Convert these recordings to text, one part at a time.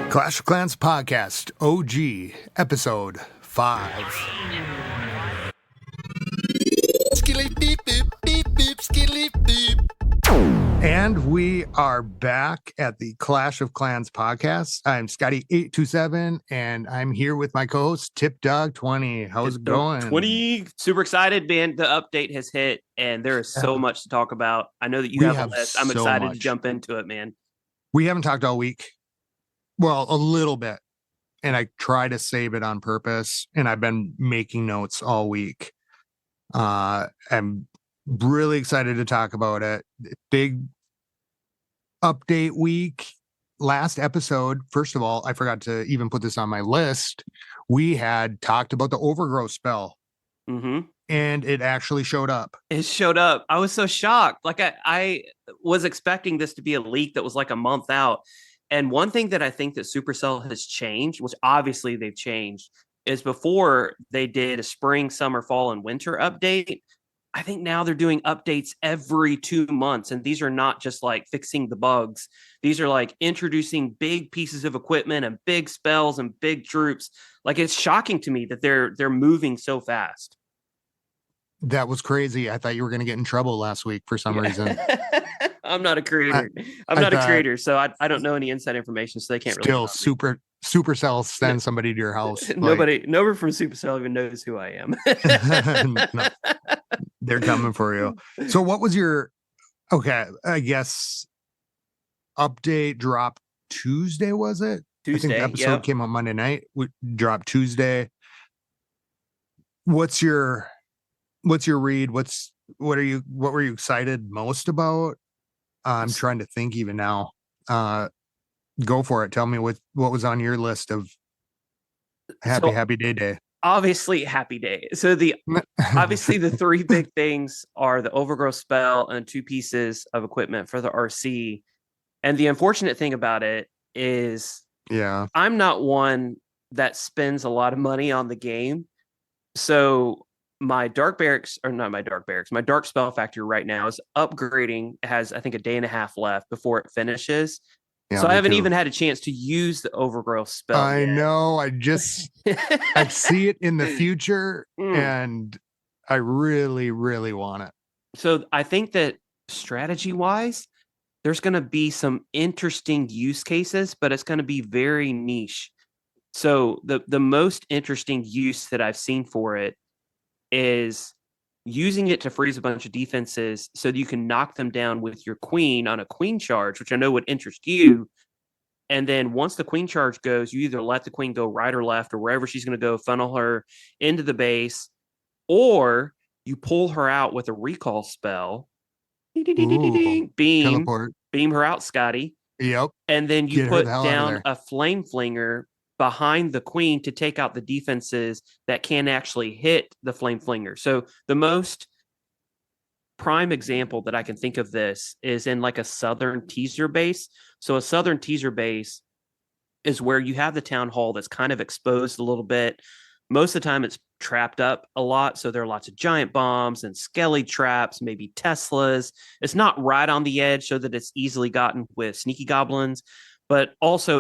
Clash of Clans Podcast, OG, Episode 5. Skilly beep beep beep beep skilly beep. And we are back at the Clash of Clans Podcast. I'm Scotty827, and I'm here with my co-host, Tipdawg20. How's it going? 20. Super excited, man. The update has hit, and there is so much to talk about. I know that you have a list. I'm excited to jump into it, man. We haven't talked all week. Well, a little bit. And I try to save it on purpose, and I've been making notes all week. I'm really excited to talk about it. Big update week. Last episode, first of all, I forgot to even put this on my list. We had talked about the overgrowth spell. Mm-hmm. And it actually showed up. It showed up. I was so shocked. Like I was expecting this to be a leak that was like a month out. And one thing that I think that Supercell has changed, which obviously they've changed, is before they did a spring, summer, fall, and winter update. I think now they're doing updates every 2 months. And these are not just like fixing the bugs. These are like introducing big pieces of equipment and big spells and big troops. Like, it's shocking to me that they're moving so fast. That was crazy. I thought you were going to get in trouble last week for some reason. I'm not a creator. I'm not a creator, so I don't know any inside information, so they can't really. Still, Supercell send somebody to your house. Nobody from Supercell even knows who I am. No, they're coming for you. So what was your, I guess, update drop Tuesday, was it? Tuesday, I think the episode came on Monday night. We dropped Tuesday. What's your read? What were you excited most about? I'm trying to think even now. Go for it. Tell me what was on your list of happy day. Obviously, happy day. So obviously the three big things are the overgrowth spell and 2 pieces of equipment for the RC. And the unfortunate thing about it is, I'm not one that spends a lot of money on the game. So my dark spell factory right now is upgrading. It has, I think, a day and a half left before it finishes. So I haven't even had a chance to use the overgrowth spell. I know. I see it in the future, and I really, really want it. So I think that strategy-wise, there's going to be some interesting use cases, but it's going to be very niche. So the most interesting use that I've seen for it is using it to freeze a bunch of defenses so that you can knock them down with your queen on a queen charge, which I know would interest you. And then once the queen charge goes, you either let the queen go right or left or wherever she's going to go, funnel her into the base, or you pull her out with a recall spell. Beam her out, Scotty. Yep. And then you put down a flame flinger behind the queen to take out the defenses that can actually hit the flame flinger. So the most prime example that I can think of this is in like a southern teaser base. So a southern teaser base is where you have the town hall that's kind of exposed a little bit. Most of the time it's trapped up a lot. So there are lots of giant bombs and skelly traps, maybe Teslas. It's not right on the edge so that it's easily gotten with sneaky goblins, but also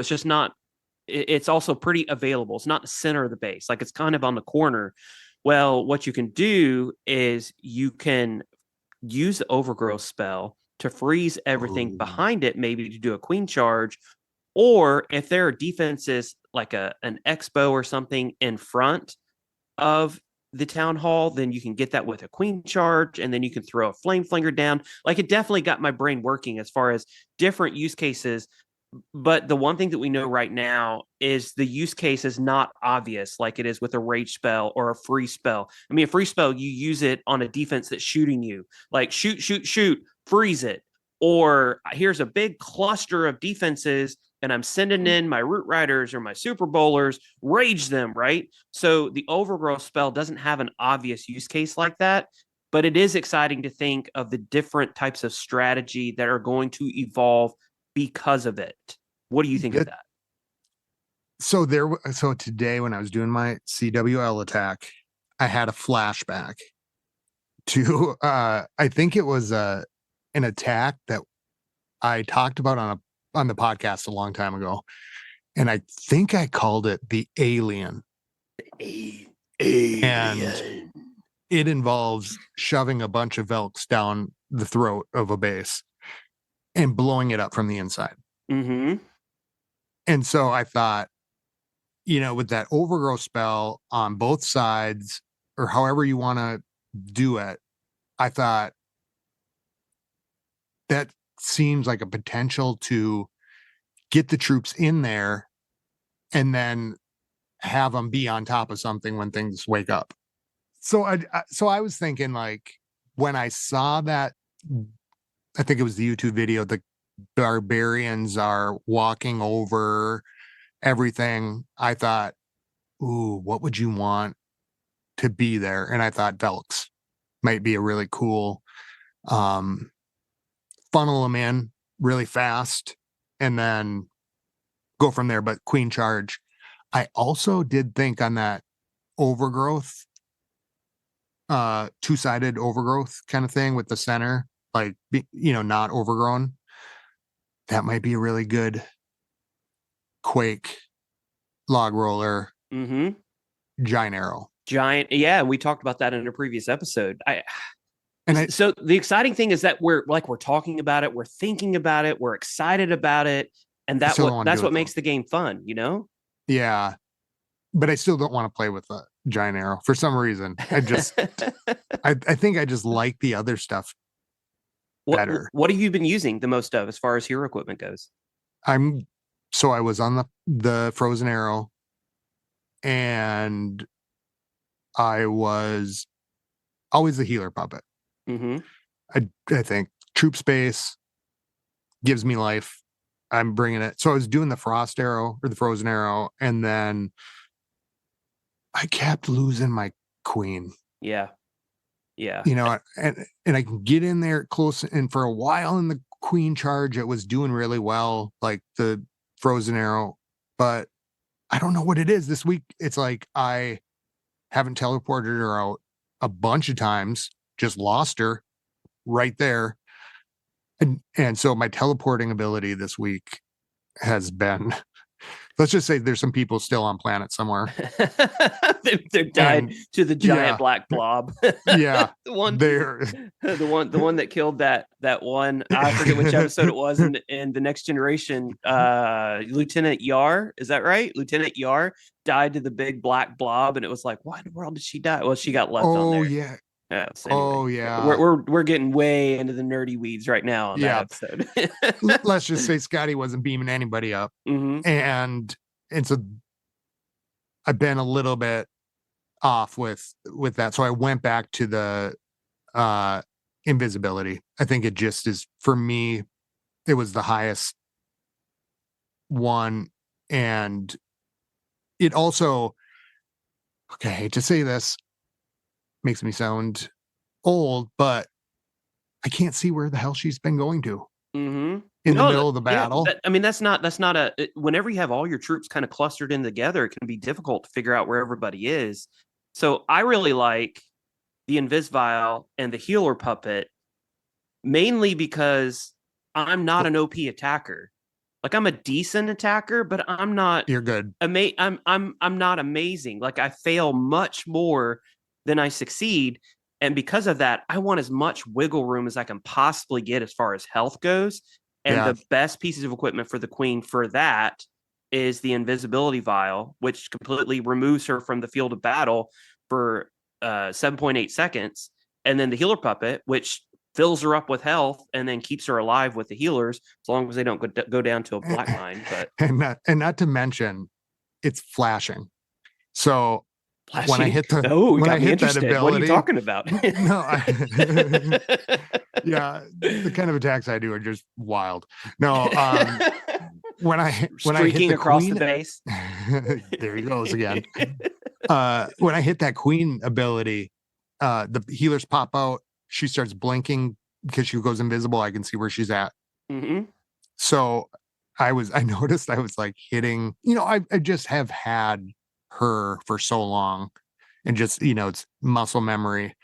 it's also pretty available. It's not the center of the base. Like, it's kind of on the corner. Well, what you can do is you can use the overgrowth spell to freeze everything behind it, maybe to do a queen charge. Or if there are defenses like an expo or something in front of the town hall, then you can get that with a queen charge, and then you can throw a flame flinger down. Like, it definitely got my brain working as far as different use cases. But the one thing that we know right now is the use case is not obvious like it is with a rage spell or a free spell. I mean, a free spell, you use it on a defense that's shooting you. Like, shoot, freeze it. Or here's a big cluster of defenses, and I'm sending in my root riders or my super bowlers, rage them, right? So the overgrowth spell doesn't have an obvious use case like that. But it is exciting to think of the different types of strategy that are going to evolve because of it. What do you think of that? So today when I was doing my CWL attack, I had a flashback to I think it was an attack that I talked about on a on the podcast a long time ago, and I think I called it the Alien. And it involves shoving a bunch of Velks down the throat of a base and blowing it up from the inside. Mm-hmm. And so I thought, with that overgrowth spell on both sides, or however you want to do it, I thought that seems like a potential to get the troops in there and then have them be on top of something when things wake up. So I was thinking, like, when I saw that, I think it was the YouTube video, the barbarians are walking over everything. I thought, ooh, what would you want to be there? And I thought Velks might be a really cool, funnel them in really fast and then go from there. But Queen Charge, I also did think on that overgrowth, two-sided overgrowth kind of thing with the center, like, not overgrown. That might be a really good Quake log roller, giant arrow. Yeah, we talked about that in a previous episode. So the exciting thing is that we're talking about it, we're thinking about it, we're excited about it, and that's what makes the game fun, Yeah, but I still don't want to play with a giant arrow for some reason. I just, I think I just like the other stuff better. What have you been using the most of as far as hero equipment goes? I was on the frozen arrow, and I was always the healer puppet. Mm-hmm. I think troop space gives me life. I'm bringing it. So I was doing the frost arrow or the frozen arrow, and then I kept losing my queen. Yeah. And I can get in there close, and for a while in the Queen Charge, it was doing really well, like the frozen arrow, but I don't know what it is this week. It's like I haven't teleported her out a bunch of times, just lost her right there. And so my teleporting ability this week has been, let's just say there's some people still on planet somewhere. They're died to the giant black blob. Yeah. the one that killed that one. I forget which episode it was in the Next Generation. Lieutenant Yar, is that right? Lieutenant Yar died to the big black blob, and it was like, why in the world did she die? Well, she got left on there. Yeah. So anyway, oh yeah. We're getting way into the nerdy weeds right now on that episode. Let's just say Scotty wasn't beaming anybody up. Mm-hmm. And so I've been a little bit off with that. So I went back to the invisibility. I think it just is, for me, it was the highest one. And it also, okay, I hate to say this, makes me sound old, but I can't see where the hell she's been going to in the middle of the battle. That's not whenever you have all your troops kind of clustered in together, it can be difficult to figure out where everybody is. So I really like the Invisvial and the healer puppet, mainly because I'm not an OP attacker. Like, I'm a decent attacker, but I'm not. You're good. I'm not amazing. Like, I fail much more than I succeed. And because of that, I want as much wiggle room as I can possibly get as far as health goes. And the best pieces of equipment for the queen for that is the invisibility vial, which completely removes her from the field of battle for 7.8 seconds. And then the healer puppet, which fills her up with health and then keeps her alive with the healers, as long as they don't go down to a black line. But and not to mention, it's flashing. So when I hit that ability, what are you talking about? The kind of attacks I do are just wild. No, when I hit the across queen, the base, there he goes again. When I hit that queen ability, the healers pop out. She starts blinking because she goes invisible. I can see where she's at. Mm-hmm. So I noticed I was like hitting. I just have had her for so long, and just it's muscle memory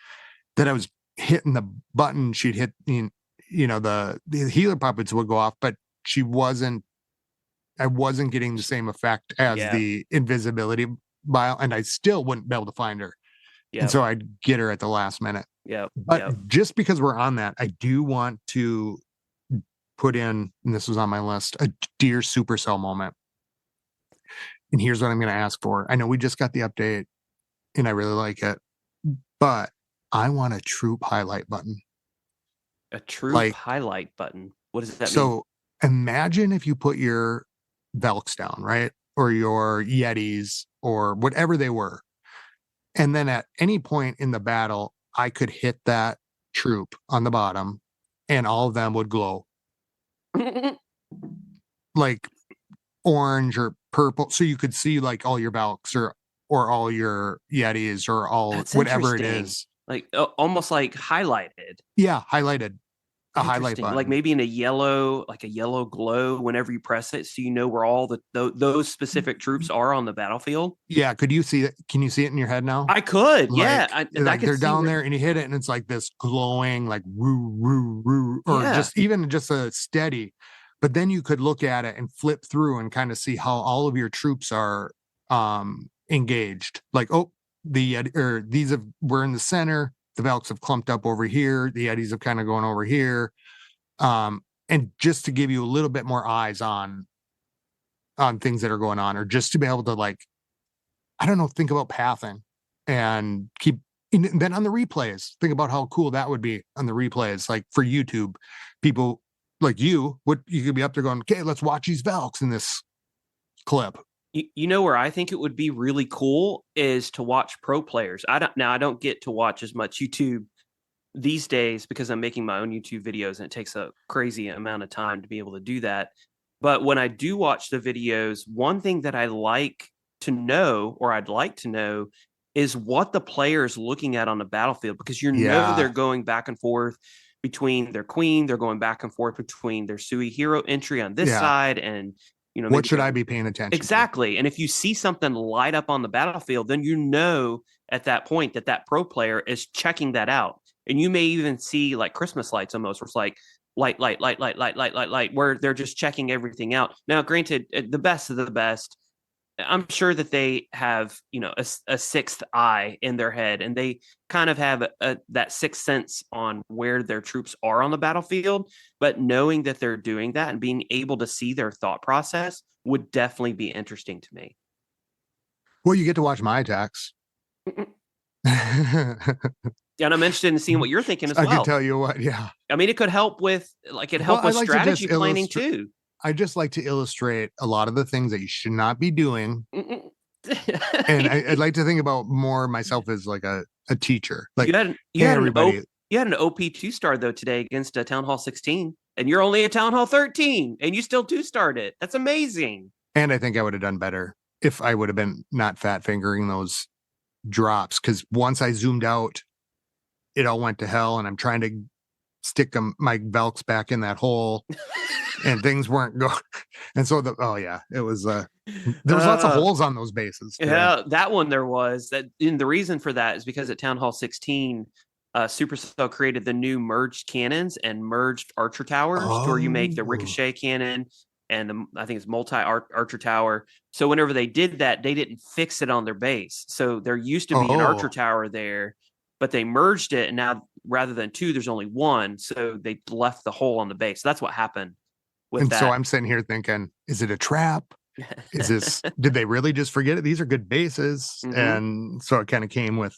that I was hitting the button. She'd hit, the healer puppets would go off, but I wasn't getting the same effect as the invisibility bio, and I still wouldn't be able to find her. And so I'd get her at the last minute. But just because we're on that, I do want to put in, and this was on my list, a dear Supercell moment. And here's what I'm going to ask for. I know we just got the update and I really like it, but I want a troop highlight button. A troop highlight button. What does that mean? So imagine if you put your Velks down, right? Or your Yetis or whatever they were. And then at any point in the battle, I could hit that troop on the bottom and all of them would glow. Like orange or purple. So you could see like all your Velks or all your Yetis or all whatever it is. Like almost like highlighted. Yeah, highlighted. A highlight button. Like maybe in a yellow glow whenever you press it, so you know where all those specific troops are on the battlefield. Yeah, could you see it? Can you see it in your head now? I could. Like, yeah, I they're down there, and you hit it, and it's like this glowing, like woo woo woo, or just a steady. But then you could look at it and flip through and kind of see how all of your troops are engaged. Like, we're in the center. The Velks have clumped up over here. The Eddies have kind of gone over here. And just to give you a little bit more eyes on things that are going on, or just to be able to think about pathing and then on the replays, think about how cool that would be on the replays. Like for YouTube, people like you could be up there going, okay, let's watch these Velks in this clip. You know where I think it would be really cool is to watch pro players. I don't get to watch as much YouTube these days because I'm making my own YouTube videos and it takes a crazy amount of time to be able to do that. But when I do watch the videos, one thing that I'd like to know is what the player is looking at on the battlefield, because they're going back and forth between their queen, they're going back and forth between their Sui hero entry on this side and what should I be paying attention exactly to? And if you see something light up on the battlefield, then at that point that pro player is checking that out. And you may even see like Christmas lights almost, where it's like light, where they're just checking everything out. Now, granted, the best of the best, I'm sure that they have, a sixth eye in their head, and they kind of have that sixth sense on where their troops are on the battlefield. But knowing that they're doing that and being able to see their thought process would definitely be interesting to me. Well, you get to watch my attacks. And I'm interested in seeing what you're thinking as well. I can tell you what, yeah. I mean, it could help with strategy planning too. I just like to illustrate a lot of the things that you should not be doing. And I'd like to think about more myself as like a teacher. Like you had an OP 2-star though today against a Town Hall 16, and you're only a Town Hall 13, and you still 2-starred it. That's amazing. And I think I would have done better if I would have been not fat fingering those drops, because once I zoomed out, it all went to hell, and I'm trying to stick my Velks back in that hole. And things weren't going. And so it was there was lots of holes on those bases. Yeah, that one there was. And the reason for that is because at Town Hall 16, Supercell created the new merged cannons and merged archer towers, where you make the ricochet cannon and I think it's multi-archer tower. So whenever they did that, they didn't fix it on their base. So there used to be an archer tower there, but they merged it, and now rather than 2, there's only 1. So they left the hole on the base. So that's what happened. So I'm sitting here thinking, is it a trap? Did they really just forget it? These are good bases. Mm-hmm. And so it kind of came with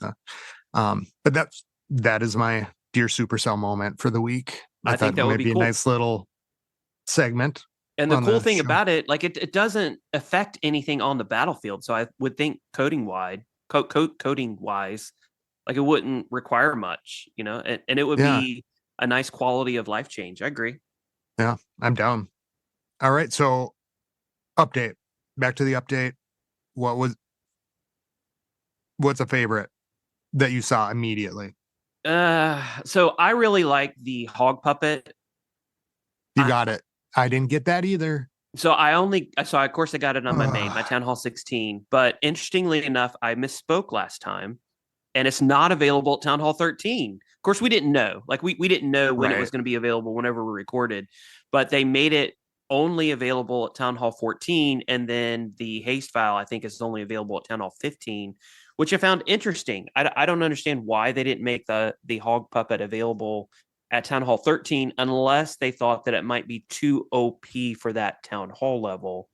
but that is my dear Supercell moment for the week. I thought that would be cool. A nice little segment. And the cool thing about it, like it doesn't affect anything on the battlefield. So I would think coding wise, like it wouldn't require much, and it would be a nice quality of life change. I agree. Yeah, I'm down. All right. So update, back to the update. What's a favorite that you saw immediately? So I really like the hog puppet. You got it. I didn't get that either. So of course I got it on my main, my Town Hall 16, but interestingly enough, I misspoke last time, and it's not available at Town Hall 13. Of course, we didn't know. Like we didn't know when it was going to be available whenever we recorded, but they made it only available at Town Hall 14, and then the haste file I think is only available at Town Hall 15, which I found interesting. I don't understand why they didn't make the hog puppet available at Town Hall 13 unless they thought that it might be too OP for that Town Hall level.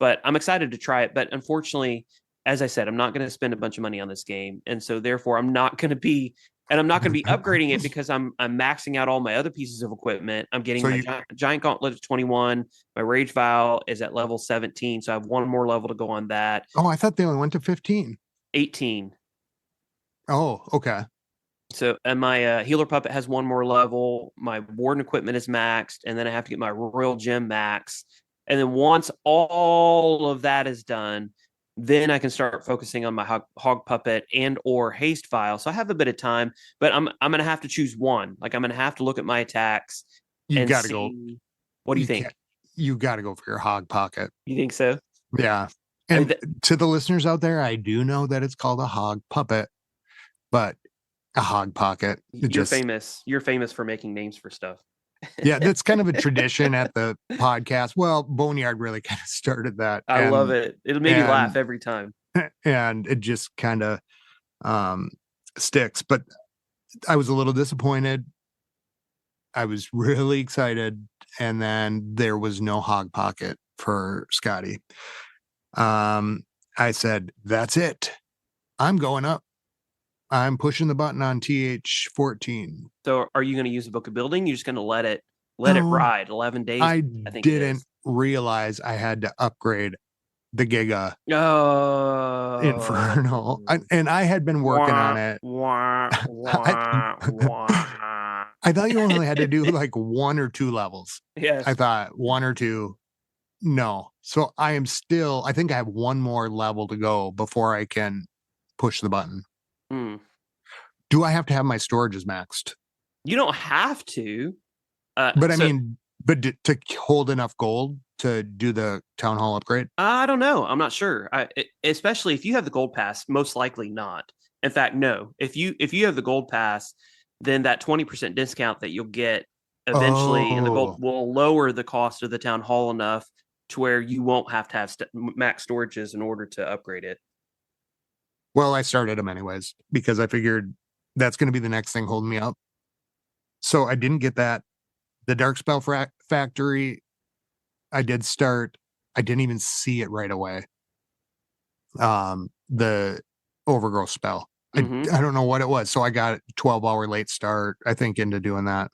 But I'm excited to try it. But unfortunately, as I said, I'm not going to spend a bunch of money on this game, and so therefore I'm not going to be upgrading it because I'm maxing out all my other pieces of equipment. I'm getting my giant gauntlet of 21. My rage vial is at level 17, so I have one more level to go on that. Oh, I thought they only went to 15. 18. Oh, okay. So, and my healer puppet has one more level. My warden equipment is maxed, and then I have to get my royal gem max. And then once all of that is done, then I can start focusing on my hog puppet and or haste file. So I have a bit of time, but I'm going to have to choose one. Like I'm going to have to look at my attacks. You got to go. What do you think? You got to go for your hog pocket. You think so? Yeah. And to the listeners out there, I do know that it's called a hog puppet, but a hog pocket. You're famous. You're famous for making names for stuff. Yeah, that's kind of a tradition at the podcast. Well, Boneyard really kind of started that. I love it. It'll make me laugh every time. And it just kind of sticks. But I was a little disappointed. I was really excited. And then there was no hog pocket for Scotty. I said, that's it. I'm going up. I'm pushing the button on TH14. So are you going to use the Book of Building? You're just going to let it ride 11 days? I think didn't realize I had to upgrade the Giga Inferno. And I had been working on it. I thought you only had to do like 1 or 2 levels. Yes. I thought 1 or 2. No. So I think I have 1 more level to go before I can push the button. Do I have to have my storages maxed? You don't have to. But to hold enough gold to do the town hall upgrade? I don't know. I'm not sure. Especially if you have the gold pass, most likely not. In fact, no. If you have the gold pass, then that 20% discount that you'll get eventually in the gold will lower the cost of the town hall enough to where you won't have to have max storages in order to upgrade it. Well, I started them anyways because I figured that's going to be the next thing holding me up. So I didn't get that. The Dark Spell Factory, I did start. I didn't even see it right away. The Overgrowth spell. I don't know what it was. So I got a 12-hour late start, I think, into doing that.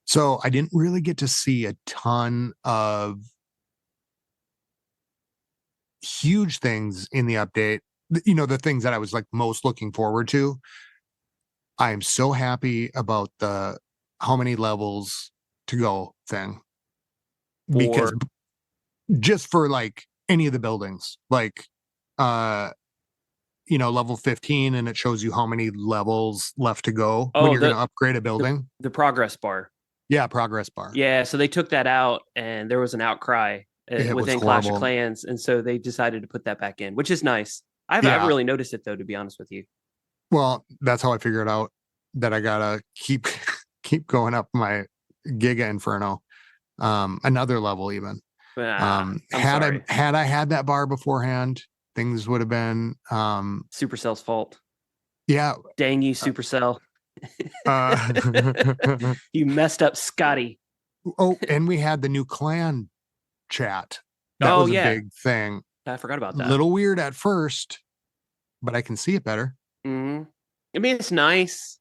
So I didn't really get to see a ton of huge things in the update. You know, the things that I was like most looking forward to. I am so happy about the how many levels to go thing. Because just for like any of the buildings, like level 15, and it shows you how many levels left to go when you're going to upgrade a building. The progress bar. Yeah, progress bar. Yeah, so they took that out and there was an outcry within Clash of Clans, and so they decided to put that back in, which is nice. I haven't really noticed it though, to be honest with you. Well, that's how I figured out that I gotta keep going up my Giga Inferno, another level even. Had I had that bar beforehand, things would have been Supercell's fault. Yeah, dang you, Supercell. You messed up Scotty. Oh, and we had the new clan chat. That was a big thing. I forgot about that. A little weird at first, but I can see it better. I mean, it's nice,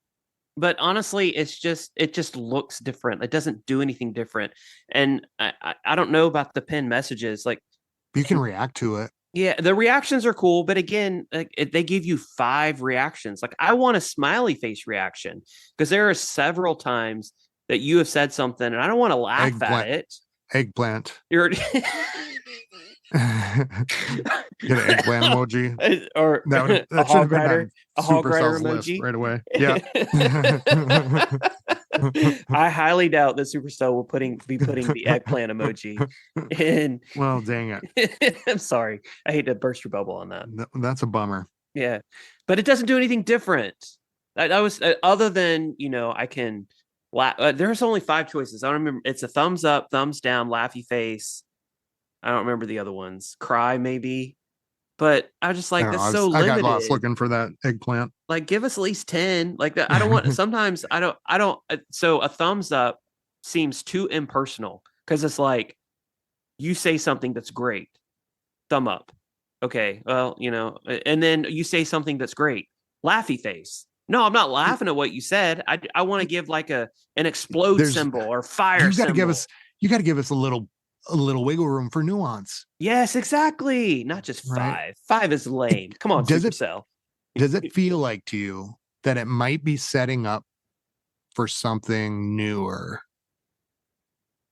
but honestly, it just looks different. It doesn't do anything different. And I don't know about the pinned messages. Like, you can react to it. Yeah, the reactions are cool, but again, they give you 5 reactions. Like, I want a smiley face reaction because there are several times that you have said something and I don't want to laugh at it. Eggplant. You're Get an eggplant emoji, or that a hog rider emoji right away. Yeah. I highly doubt that Supercell will be putting the eggplant emoji in. Well, dang it. I'm sorry. I hate to burst your bubble on that. That's a bummer. Yeah, but it doesn't do anything different. I was other than I can There's only 5 choices. I don't remember. It's a thumbs up, thumbs down, laughy face. I don't remember the other ones. Cry maybe. But I was just I like, don't know. that's so I got lost limited. looking for that eggplant. Like, give us at least 10. Like that. I don't want. Sometimes I don't. So a thumbs up seems too impersonal because it's like you say something that's great, thumb up. Okay, well, and then you say something that's great, laughy face. No, I'm not laughing at what you said. I want to give like an explode symbol or fire symbol. You got to give us a little wiggle room for nuance. Yes, exactly. Not just 5. Right? 5 is lame. Come on, Supercell. Does it feel like to you that it might be setting up for something newer?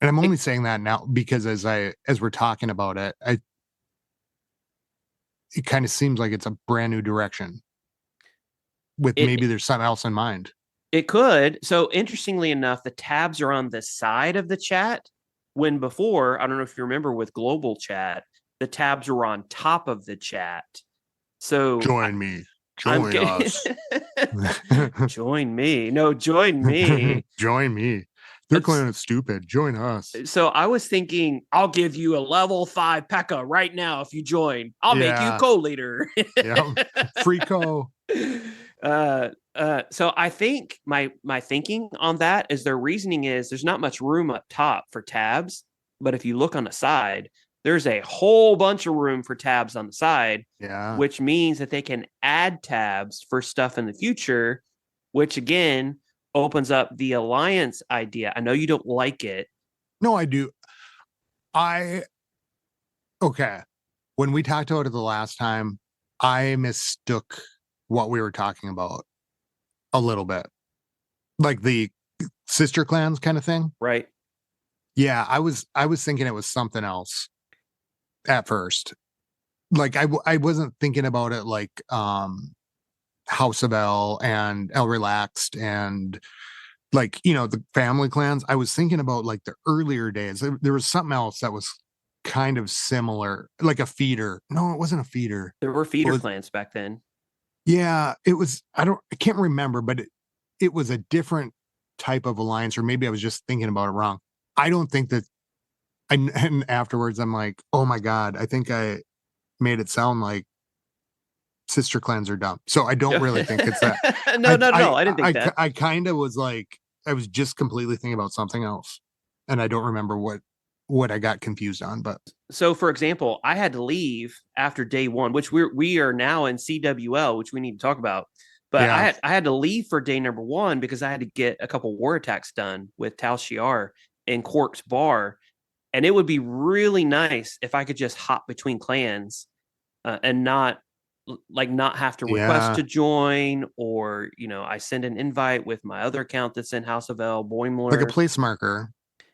And I'm only saying that now because as we're talking about it, it kind of seems like it's a brand new direction with maybe there's something else in mind. It could. So interestingly enough, the tabs are on the side of the chat when before, I don't know if you remember with global chat, the tabs were on top of the chat. So join us. Join me. No, join me. Join me. They're claiming it's stupid. Join us. So I was thinking, I'll give you a level 5 P.E.K.K.A right now if you join. I'll make you co-leader. Yeah, free co. So I think my thinking on that is their reasoning is there's not much room up top for tabs, but if you look on the side, there's a whole bunch of room for tabs on the side. Yeah, which means that they can add tabs for stuff in the future, which again opens up the alliance idea. I know you don't like it. No, I do. Okay. When we talked about it the last time, I mistook what we were talking about a little bit. Like the sister clans kind of thing. Right. Yeah, I was thinking it was something else at first. Like I wasn't thinking about it like House of L and El Relaxed and like, the family clans. I was thinking about like the earlier days. There was something else that was kind of similar, like a feeder. No, it wasn't a feeder. There were feeder clans back then. Yeah, it was. I can't remember, but it was a different type of alliance, or maybe I was just thinking about it wrong. I don't think that. And afterwards, I'm like, oh my God, I think I made it sound like sister clans are dumb. So I don't really think it's that. No, I didn't think that. I kind of was like, I was just completely thinking about something else, and I don't remember what I got confused on. But so, for example, I had to leave after day 1, which we are now in CWL, which we need to talk about. But yeah. I had to leave for day number 1 because I had to get a couple war attacks done with Tal Shiar in Quark's bar. And it would be really nice if I could just hop between clans and not have to request to join, or, I send an invite with my other account that's in House of L, Boimler. Like a place marker.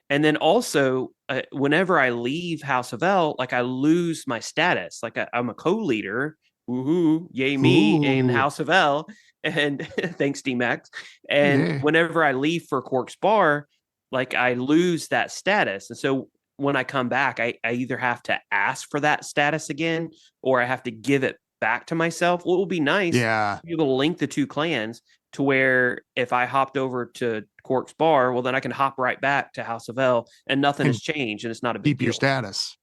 And then also, whenever I leave House of L, like I lose my status. Like I'm a co-leader. Woohoo, yay me in House of L. And thanks, D-Max. And whenever I leave for Quark's bar, like I lose that status. And so when I come back, I either have to ask for that status again, or I have to give it back to myself. What will be nice, to be able to link the 2 clans to where if I hopped over to Quark's bar, well, then I can hop right back to House of L and nothing has changed and it's not a big deal. Keep your status.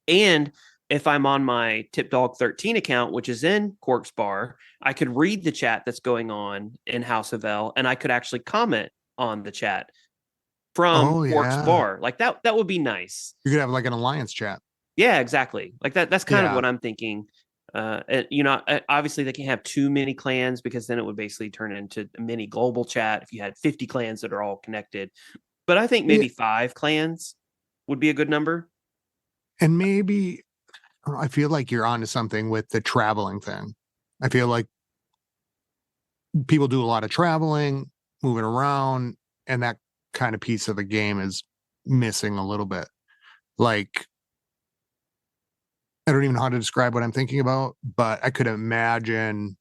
And if I'm on my Tipdawg20 account, which is in Quark's bar, I could read the chat that's going on in House of L, and I could actually comment on the chat from Quark's bar. Like that would be nice. You could have like an alliance chat. Yeah, exactly. Like that's kind of what I'm thinking. Obviously they can't have too many clans because then it would basically turn into a mini global chat if you had 50 clans that are all connected. But I think maybe 5 clans would be a good number. And maybe, I feel like you're onto something with the traveling thing. I feel like people do a lot of traveling, moving around, and that kind of piece of the game is missing a little bit. Like, I don't even know how to describe what I'm thinking about, but I could imagine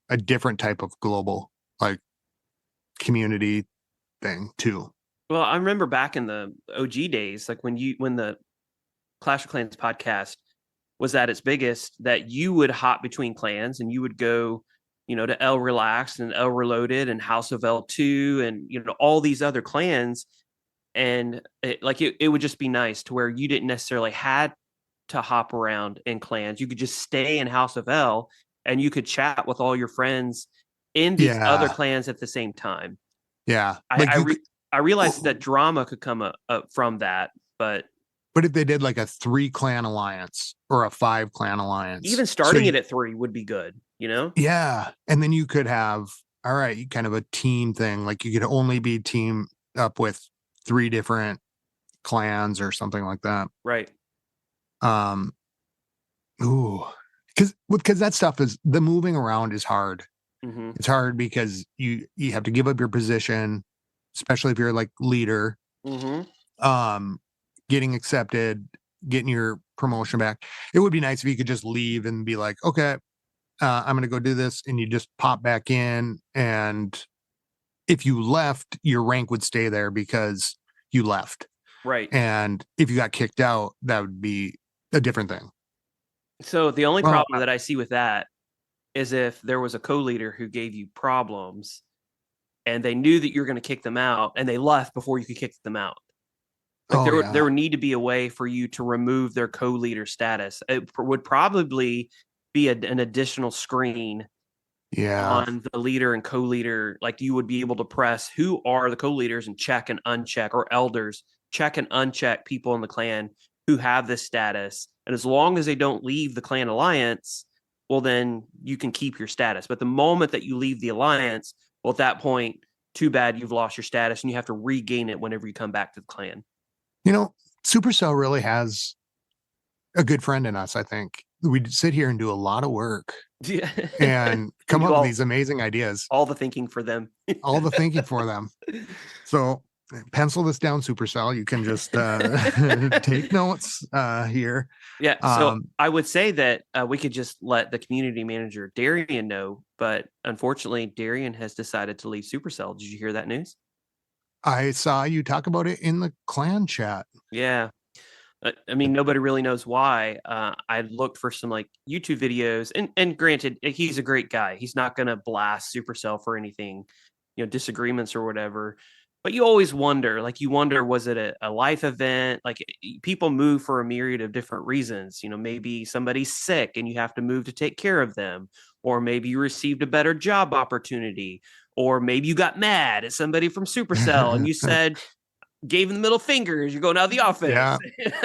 a different type of global, like, community thing too. Well, I remember back in the OG days, like when the Clash of Clans podcast was at its biggest, that you would hop between clans and you would go to El Relaxed and El Reloaded and House of L2 and all these other clans. And it would just be nice to where you didn't necessarily had to hop around in clans. You could just stay in House of L and you could chat with all your friends in these other clans at the same time. Yeah. I realized that drama could come up from that, but if they did like a 3-clan alliance or a 5-clan alliance, even starting it at 3 would be good, Yeah. And then you could have, all right, kind of a team thing. Like you could only be teamed up with 3 different clans or something like that. Right. Because that stuff is, the moving around is hard. Mm-hmm. It's hard because you have to give up your position, especially if you're like leader. Mm-hmm. Getting accepted, getting your promotion back. It would be nice if you could just leave and be like, okay, I'm going to go do this. And you just pop back in. And if you left, your rank would stay there because you left. Right. And if you got kicked out, that would be a different thing. So the only problem that I see with that is if there was a co-leader who gave you problems and they knew that you're going to kick them out and they left before you could kick them out. Like there would need to be a way for you to remove their co-leader status. It would probably be an additional screen on the leader and co-leader. Like you would be able to press who are the co-leaders and check and uncheck, or elders, check and uncheck people in the clan who have this status. And as long as they don't leave the clan alliance, well, then you can keep your status. But the moment that you leave the alliance, well, at that point, too bad, you've lost your status and you have to regain it whenever you come back to the clan. Supercell really has a good friend in us. I think we sit here and do a lot of work and come up with these amazing ideas. All the thinking for them. All the thinking for them. So pencil this down, Supercell. You can just take notes here. Yeah. So I would say that we could just let the community manager, Darian, know. But unfortunately, Darian has decided to leave Supercell. Did you hear that news? I saw you talk about it in the clan chat. Yeah. I mean, nobody really knows why. I looked for some like YouTube videos, and granted, he's a great guy. He's not going to blast Supercell for anything, disagreements or whatever. But you always wonder, was it a life event? Like people move for a myriad of different reasons. Maybe somebody's sick and you have to move to take care of them, or maybe you received a better job opportunity, or maybe you got mad at somebody from Supercell and you said, gave him the middle fingers, you're going out of the office. Yeah.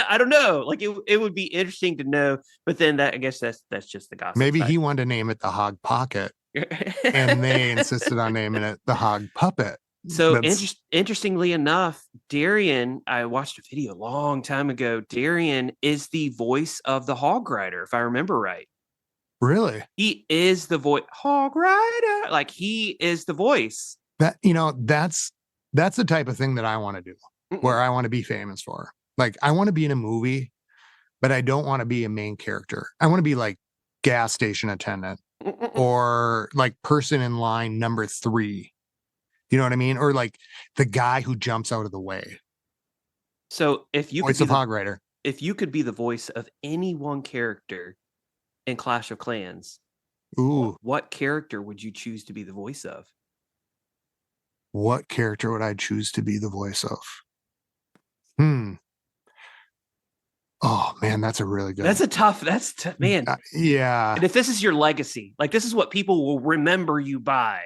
I don't know. Like it would be interesting to know, but then I guess that's just the gossip. Maybe he wanted to name it the Hog Pocket and they insisted on naming it the Hog Puppet. So interestingly enough, Darian, I watched a video a long time ago. Darian is the voice of the Hog Rider, if I remember right. Really? He is the voice. Hog Rider. Like he is the voice. That's the type of thing that I want to do, where I want to be famous for. Like I want to be in a movie, but I don't want to be a main character. I want to be like gas station attendant or like person in line number 3. You know what I mean? Or like the guy who jumps out of the way. So if you voice of Hog Rider, if you could be the voice of any one character in Clash of Clans, what character would you choose to be the voice of? What character would I choose to be the voice of? Oh man, that's a really good. Man. Yeah. And if this is your legacy, like this is what people will remember you by.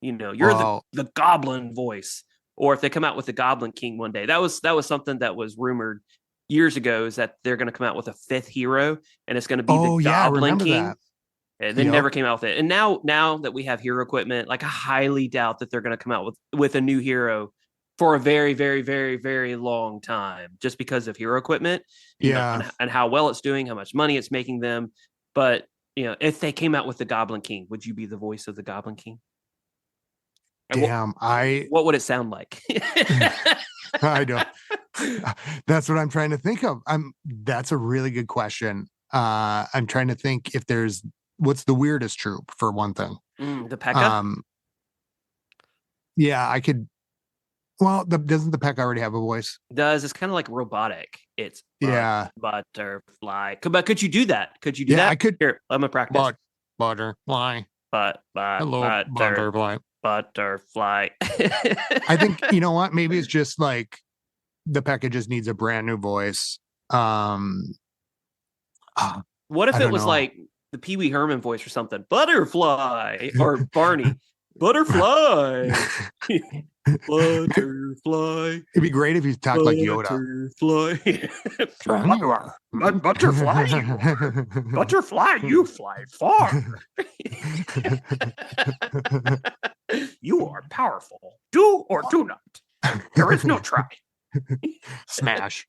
You're the Goblin voice. Or if they come out with the Goblin King one day, that was something that was rumored years ago, is that they're going to come out with a 5th hero and it's going to be the Goblin King. That. And they never came out with it. And now that we have hero equipment, like I highly doubt that they're going to come out with a new hero for a very, very, very, very long time, just because of hero equipment, and how well it's doing, how much money it's making them. But, if they came out with the Goblin King, would you be the voice of the Goblin King? Damn, what would it sound like? I don't. That's what I'm trying to think of. That's a really good question. I'm trying to think if there's what's the weirdest troop for one thing. The P.E.K.K.A. Yeah, I could. Well, doesn't the P.E.K.K.A. already have a voice? It does. It's kind of like robotic. It's butterfly. But could you do that? Could you do that? I could. Here, I'm gonna practice. Butterfly. Hello, butterfly. Butterfly. I think, you know what? Maybe it's just like the package just needs a brand new voice. What if it was like the Pee Wee Herman voice or something? Butterfly or Barney. Butterfly. Butterfly. It'd be great if you talked like Yoda. Butterfly. Butterfly, you fly far. You are powerful. Do or do not. There is no try. Smash.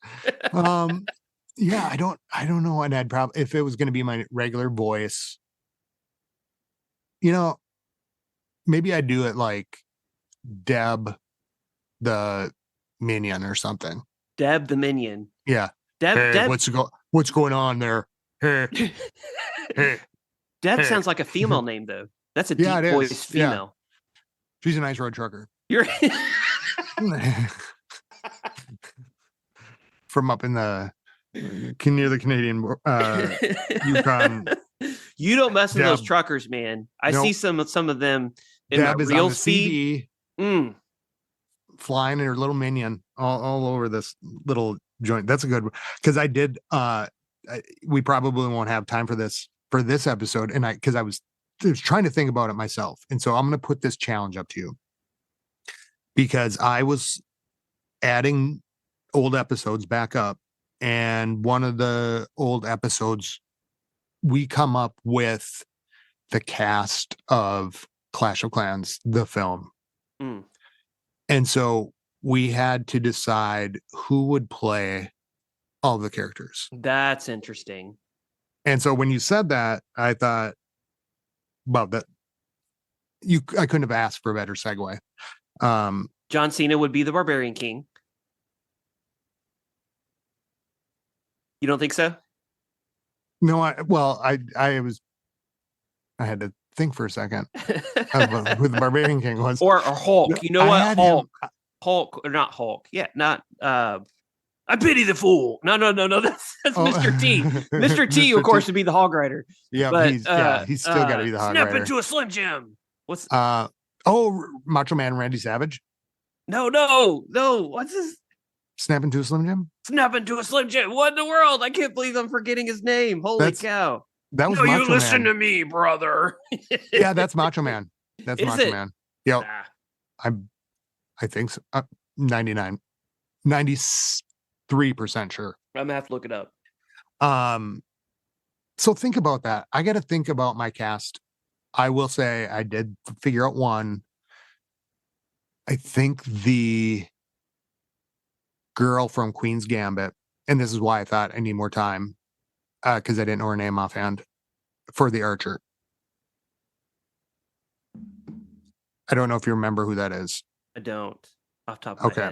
Yeah, I don't know. And I'd probably, if it was going to be my regular voice, you know, maybe I'd do it like Deb the Minion or something. Deb the Minion. Yeah. Deb. What's going on there? Hey. Deb sounds like a female name though. That's a deep voice female. Yeah. She's a nice road trucker. You're from up in the near the Canadian Yukon. You don't mess with those truckers, man. I see some of them in Deb is real on the speed. Flying in her little Minion all over this little joint. That's a good one. Because I did we probably won't have time for this episode. And I was trying to think about it myself. And so I'm going to put this challenge up to you. Because I was adding old episodes back up. And one of the old episodes, we come up with the cast of Clash of Clans, the film. And so we had to decide who would play all the characters. That's interesting. And so when you said that, I thought, well, I couldn't have asked for a better segue. John Cena would be the Barbarian King. You don't think so? No, I had to think for a second of who the Barbarian King was. Or Hulk. You know what? Hulk, or not Hulk. Yeah, not I pity the fool. No. That's Mr. T. Mr. T, of course, would be the Hog Rider. Yeah, but he's still got to be the Hog Rider. Snap into a Slim Jim. What's Macho Man Randy Savage? No. What's his? Snap into a Slim Jim? Snap into a Slim Jim. What in the world? I can't believe I'm forgetting his name. Holy cow. That was Macho you listen to me, brother. Yeah, that's Macho Man. That's Macho Man. Yep. I think so. 93% sure. I'm gonna have to look it up. So think about that. I got to think about my cast. I will say I did figure out one. I think the girl from Queen's Gambit, and this is why I thought I need more time, because I didn't know her name offhand, for the Archer. I don't know if you remember who that is. I don't. Off top of my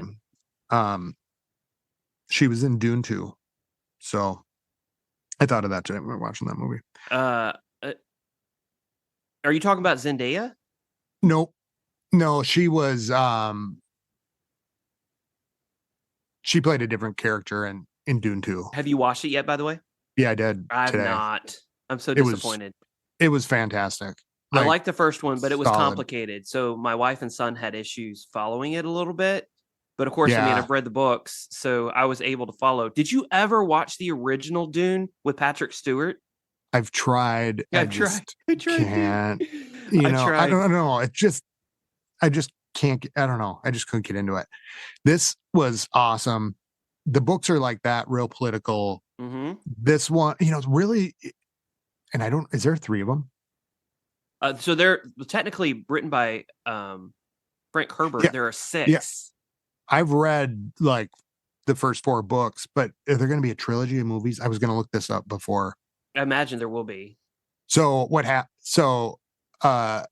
head. She was in Dune 2. So I thought of that today when we were watching that movie. Are you talking about Zendaya? Nope. No, she was she played a different character in Dune 2. Have you watched it yet, by the way? Yeah, I did. I've not. I'm so disappointed. It was fantastic. I liked the first one, but it was complicated. So my wife and son had issues following it a little bit. But of course, I mean, I've read the books, so I was able to follow. Did you ever watch the original Dune with Patrick Stewart? I've tried. I can't. You know, I don't know. I just can't. I don't know. I just couldn't get into it. This was awesome. The books are like that, real political. Mm-hmm. This one, you know, it's really. And I don't. Is there 3 of them? So they're technically written by Frank Herbert. Yeah. There are 6. Yeah. I've read like the first 4 books, but are there going to be a trilogy of movies? I was going to look this up before. I imagine there will be. So what happened? So for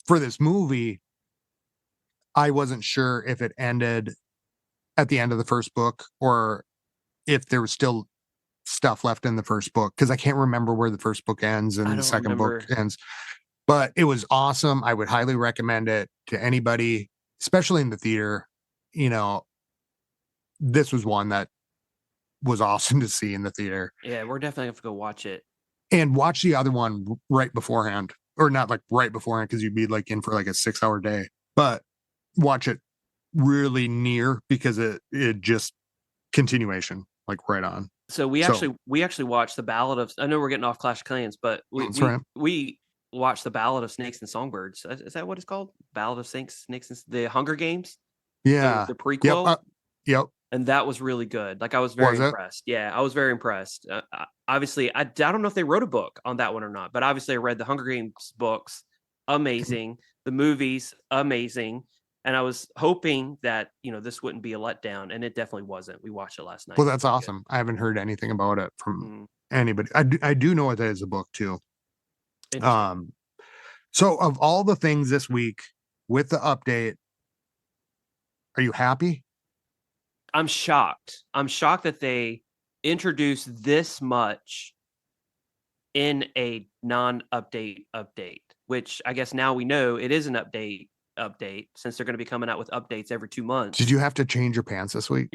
this movie, I wasn't sure if it ended at the end of the first book or if there was still stuff left in the first book, because I can't remember where the first book ends and the second book ends. But it was awesome. I would highly recommend it to anybody, especially in the theater. You know, this was one that was awesome to see in the theater. Yeah, we're definitely going to go watch it. And watch the other one right beforehand. or not like right beforehand because you'd be like in for like a 6-hour day, but watch it really near because it just continuation, like right on. So we actually watched the Ballad of. I know we're getting off Clash of Clans, but we watched the Ballad of Snakes and Songbirds. Is that what it's called? Ballad of Snakes and the Hunger Games. Yeah, the prequel. Yep. And that was really good. Like I was very impressed. Yeah, I was very impressed. Obviously, I don't know if they wrote a book on that one or not, but obviously I read the Hunger Games books. Amazing. The movies, amazing. And I was hoping that, this wouldn't be a letdown, and it definitely wasn't. We watched it last night. Well, that's awesome. Good. I haven't heard anything about it from anybody. I do know it is a book too. So of all the things this week with the update, are you happy? I'm shocked. I'm shocked that they introduced this much in a non-update update, which I guess now we know it is an update since they're going to be coming out with updates every 2 months. Did you have to change your pants this week?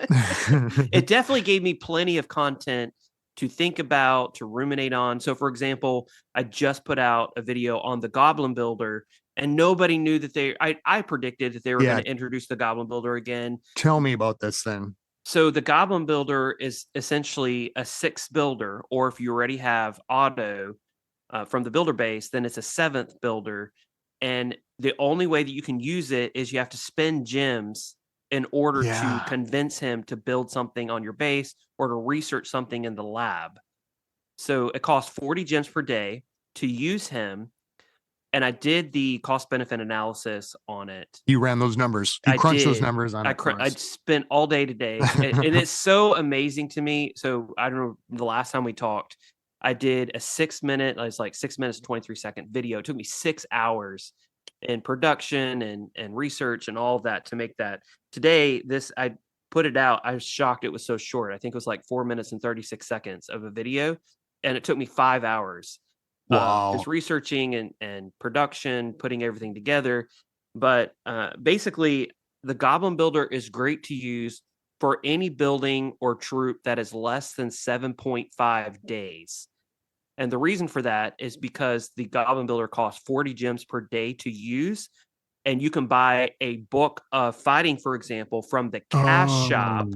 It definitely gave me plenty of content to think about, to ruminate on. So for example, I just put out a video on the Goblin Builder, and nobody knew that I predicted that they were going to introduce the Goblin Builder again. Tell me about this thing. So the Goblin Builder is essentially a 6th builder, or if you already have auto from the builder base, then it's a 7th builder. And the only way that you can use it is you have to spend gems in order to convince him to build something on your base or to research something in the lab. So it costs 40 gems per day to use him. And I did the cost benefit analysis on it. You ran those numbers. You crunched those numbers on it. I spent all day today. And it's so amazing to me. So I don't know, the last time we talked, I did a 6 minute, it's like 6 minutes and 23-second video. It took me 6 hours in production and research and all of that to make that. Today, I put it out. I was shocked it was so short. I think it was like 4 minutes and 36 seconds of a video. And it took me 5 hours. Wow. Just researching and production, putting everything together. But basically, the Goblin Builder is great to use for any building or troop that is less than 7.5 days. And the reason for that is because the Goblin Builder costs 40 gems per day to use. And you can buy a book of fighting, for example, from the cash shop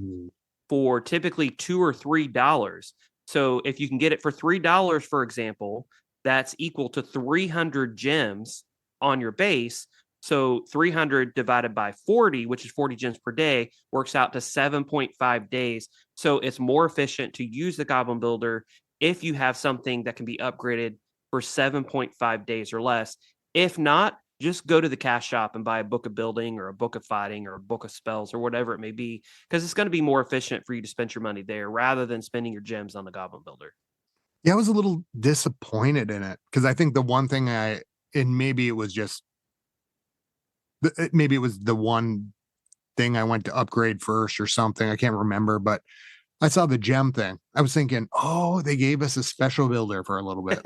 for typically $2 or $3. So if you can get it for $3, for example, that's equal to 300 gems on your base. So 300 divided by 40, which is 40 gems per day, works out to 7.5 days. So it's more efficient to use the Goblin Builder if you have something that can be upgraded for 7.5 days or less. If not, just go to the cash shop and buy a book of building or a book of fighting or a book of spells or whatever it may be, because it's going to be more efficient for you to spend your money there rather than spending your gems on the Goblin Builder. Yeah, I was a little disappointed in it because I think the one thing and maybe it was the one thing I went to upgrade first or something. I can't remember, but I saw the gem thing. I was thinking, oh, they gave us a special builder for a little bit,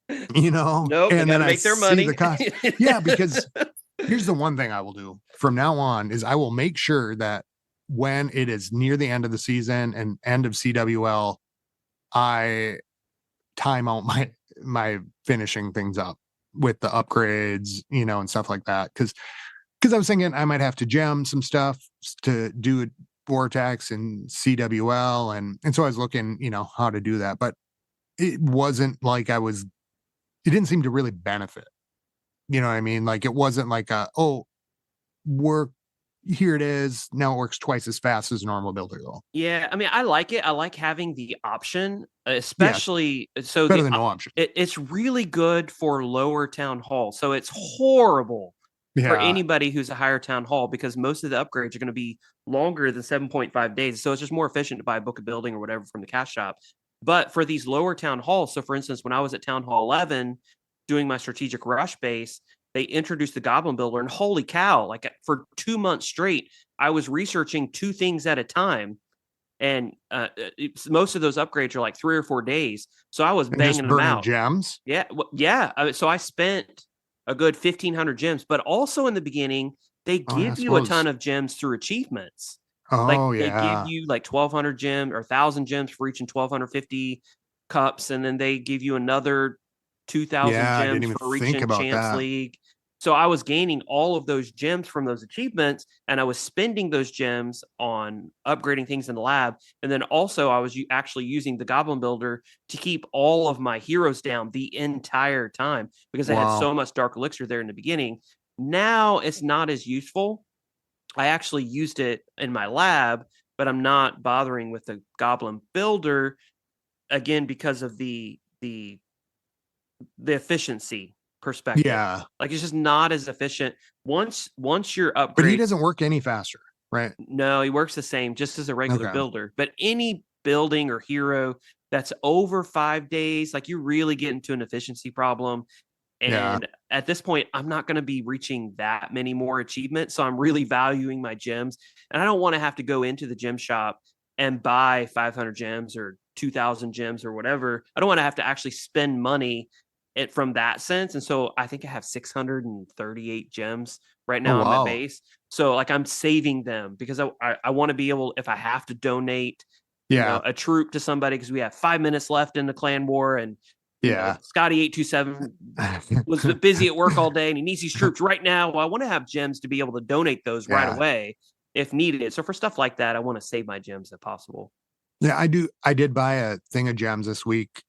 Nope, and then make their money. The cost. Yeah, because here's the one thing I will do from now on is I will make sure that when it is near the end of the season and end of CWL, I time out my finishing things up with the upgrades, and stuff like that. Because I was thinking I might have to gem some stuff to do Vortex and CWL, and so I was looking, how to do that. But it wasn't like it didn't seem to really benefit. You know what I mean? Like it wasn't like here it is. Now it works twice as fast as a normal builder though. Yeah, I mean, I like it. I like having the option, especially so better than no option. It's really good for lower town hall. So it's horrible for anybody who's a higher town hall because most of the upgrades are going to be longer than 7.5 days. So it's just more efficient to buy a book of building or whatever from the cash shop. But for these lower town halls, so for instance, when I was at Town Hall 11 doing my strategic rush base, they introduced the Goblin Builder, and holy cow, like for 2 months straight, I was researching 2 things at a time. And most of those upgrades are like 3 or 4 days. So I was banging them out. Gems? Yeah. Yeah. So I spent a good 1,500 gems, but also in the beginning, they give you a ton of gems through achievements. Oh, They give you like 1,200 gems or 1,000 gems for reaching 1,250 cups. And then they give you another 2,000 I didn't gems even for think reaching about Chance that. League. So I was gaining all of those gems from those achievements, and I was spending those gems on upgrading things in the lab. And then also I was actually using the Goblin Builder to keep all of my heroes down the entire time because I had so much Dark Elixir there in the beginning. Now it's not as useful. I actually used it in my lab, but I'm not bothering with the Goblin Builder again because of the efficiency perspective. Yeah. Like it's just not as efficient once your upgrade. But he doesn't work any faster, right? No, he works the same just as a regular builder. But any building or hero that's over 5 days, like you really get into an efficiency problem. And at this point, I'm not going to be reaching that many more achievements. So I'm really valuing my gems. And I don't want to have to go into the gem shop and buy 500 gems or 2,000 gems or whatever. I don't want to have to actually spend money from that sense. And so I think I have 638 gems right now on my base. So like I'm saving them because I want to be able, if I have to donate a troop to somebody, because we have 5 minutes left in the clan war, and Scotty827 was busy at work all day and he needs these troops right now. Well, I want to have gems to be able to donate those right away if needed. So for stuff like that, I want to save my gems if possible. Yeah, I do. I did buy a thing of gems this week,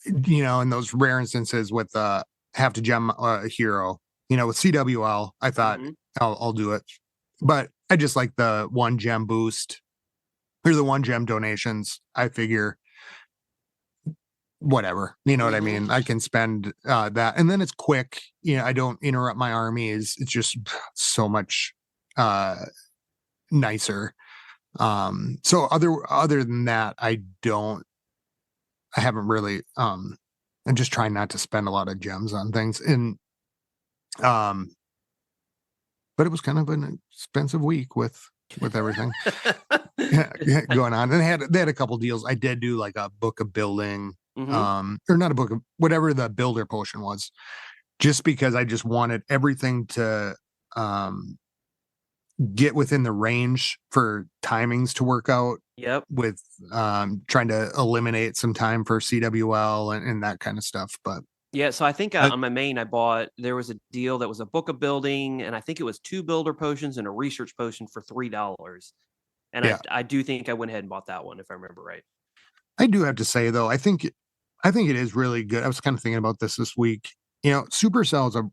in those rare instances with have to gem a hero, with CWL, I thought I'll do it. But I just like the 1 gem boost or the 1 gem donations. I figure whatever, what I mean? I can spend that, and then it's quick. I don't interrupt my armies. It's just so much nicer. So other than that, I haven't really I'm just trying not to spend a lot of gems on things, and but it was kind of an expensive week with everything going on. And they had a couple deals. I did do like a book of building, or not a book of whatever the builder potion was, just because I just wanted everything to get within the range for timings to work out. With trying to eliminate some time for CWL and that kind of stuff. But so I think on my main there was a deal that was a book of building, and I think it was 2 builder potions and a research potion for $3. And I do think I went ahead and bought that one if I remember right. I do have to say though, I think it is really good. I was kind of thinking about this week. Supercell is of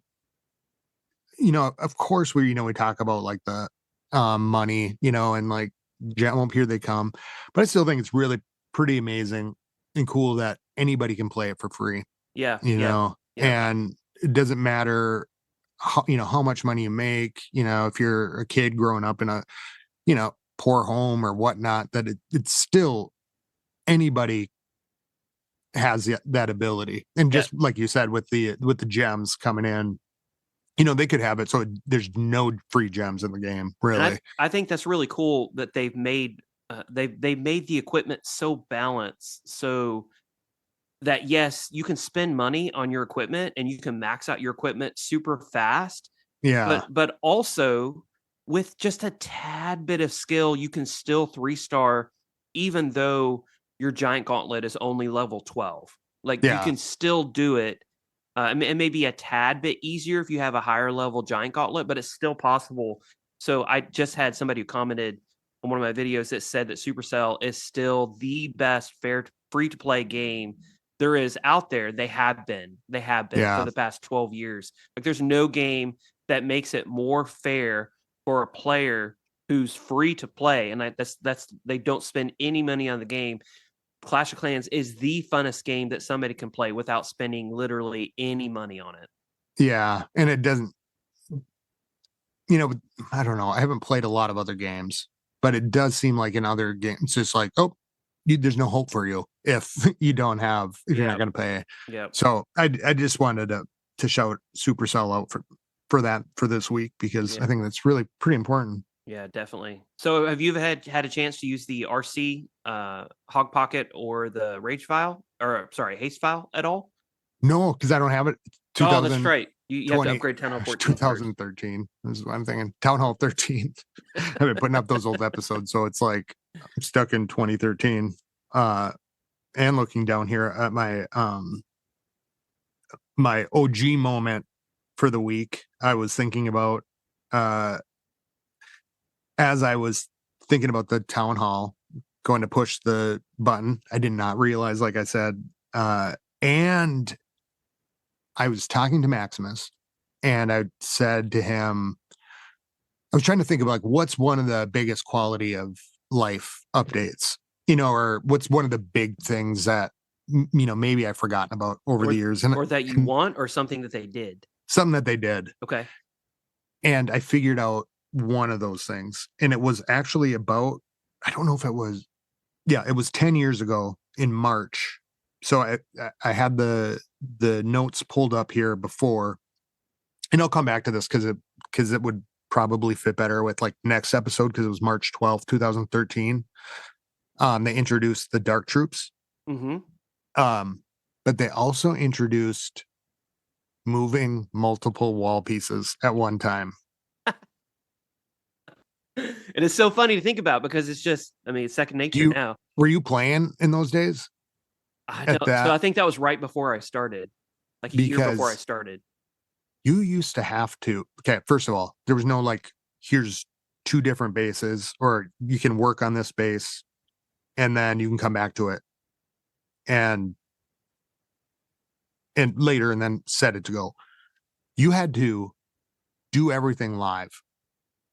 course we talk about like the money, and like here they come, but I still think it's really pretty amazing and cool that anybody can play it for free. And it doesn't matter how much money you make, if you're a kid growing up in a poor home or whatnot, that it's still anybody has that ability. And just like you said, with the gems coming in, they could have it so there's no free gems in the game, really. I think that's really cool that they've made made the equipment so balanced so that yes, you can spend money on your equipment and you can max out your equipment super fast. But also with just a tad bit of skill, you can still 3-star even though your giant gauntlet is only level 12. Like you can still do it. It may be a tad bit easier if you have a higher level giant gauntlet, but it's still possible. So I just had somebody who commented on one of my videos that said that Supercell is still the best free to play game there is out there. They have been for the past 12 years. Like there's no game that makes it more fair for a player who's free to play. And that's they don't spend any money on the game. Clash of Clans is the funnest game that somebody can play without spending literally any money on it. Yeah. And it doesn't, I don't know. I haven't played a lot of other games, but it does seem like in other games, it's just like, there's no hope for you if you're not going to pay. So I just wanted to shout Supercell out for this week, because I think that's really pretty important. Yeah, definitely. So have you ever had a chance to use the RC Hog Pocket or the Haste file at all? No, because I don't have it. Oh, that's right. You have to upgrade Town Hall 14. 2013. This is what I'm thinking. Town Hall 13. I've been putting up those old episodes, so it's like I'm stuck in 2013. And looking down here at my my OG moment for the week, I was thinking about, as I was thinking about the town hall, going to push the button, I did not realize, like I said, and I was talking to Maximus, and I said to him, I was trying to think of like, what's one of the biggest quality of life updates, or what's one of the big things that, maybe I've forgotten about over the years, or that you want, or something that they did. Something that they did. Okay. And I figured out one of those things, and it was actually about, I don't know if it was, it was 10 years ago in March. So I had the notes pulled up here before, and I'll come back to this because it would probably fit better with like next episode, because it was March 12th, 2013. They introduced the Dark Troops. Mm-hmm. But they also introduced moving multiple wall pieces at one time. It is so funny to think about, because it's just, it's second nature now. Were you playing in those days? So I think that was right before I started, like a year before I started. You used to have to, okay, first of all, there was no like, here's 2 different bases, or you can work on this base and then you can come back to it and later and then set it to go. You had to do everything live.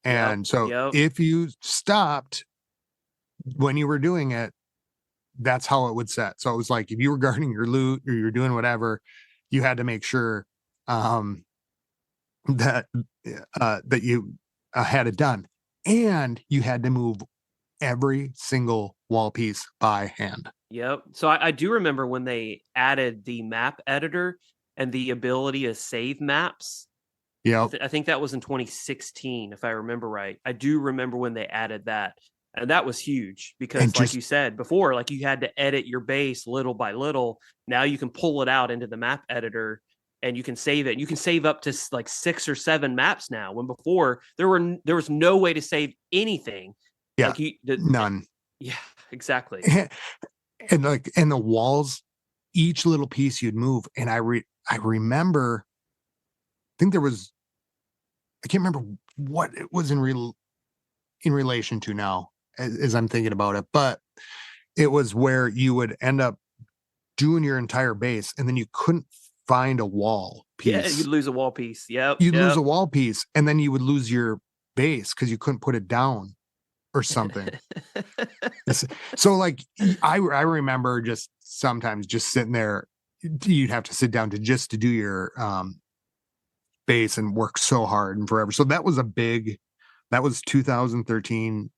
And if you stopped when you were doing it, that's how it would set. So it was like, if you were guarding your loot or you're doing whatever, you had to make sure that you had it done, and you had to move every single wall piece by hand. Yep. So I do remember when they added the map editor and the ability to save maps. Yeah, I think that was in 2016, if I remember right. I do remember when they added that, and that was huge, because like you said before, like you had to edit your base little by little. Now you can pull it out into the map editor and you can save it. You can save up to like 6 or 7 maps now, when before there was no way to save anything. Yeah, like none. Yeah, exactly. And the walls, each little piece you'd move, and I remember, I think there was, I can't remember what it was in relation to now as I'm thinking about it, but it was where you would end up doing your entire base and then you couldn't find a wall piece. Yeah, you'd lose a wall piece. Yep. You'd lose a wall piece, and then you would lose your base because you couldn't put it down or something. So like, I remember just sometimes just sitting there, you'd have to sit down to do your base and work so hard and forever. So that was that was 2013,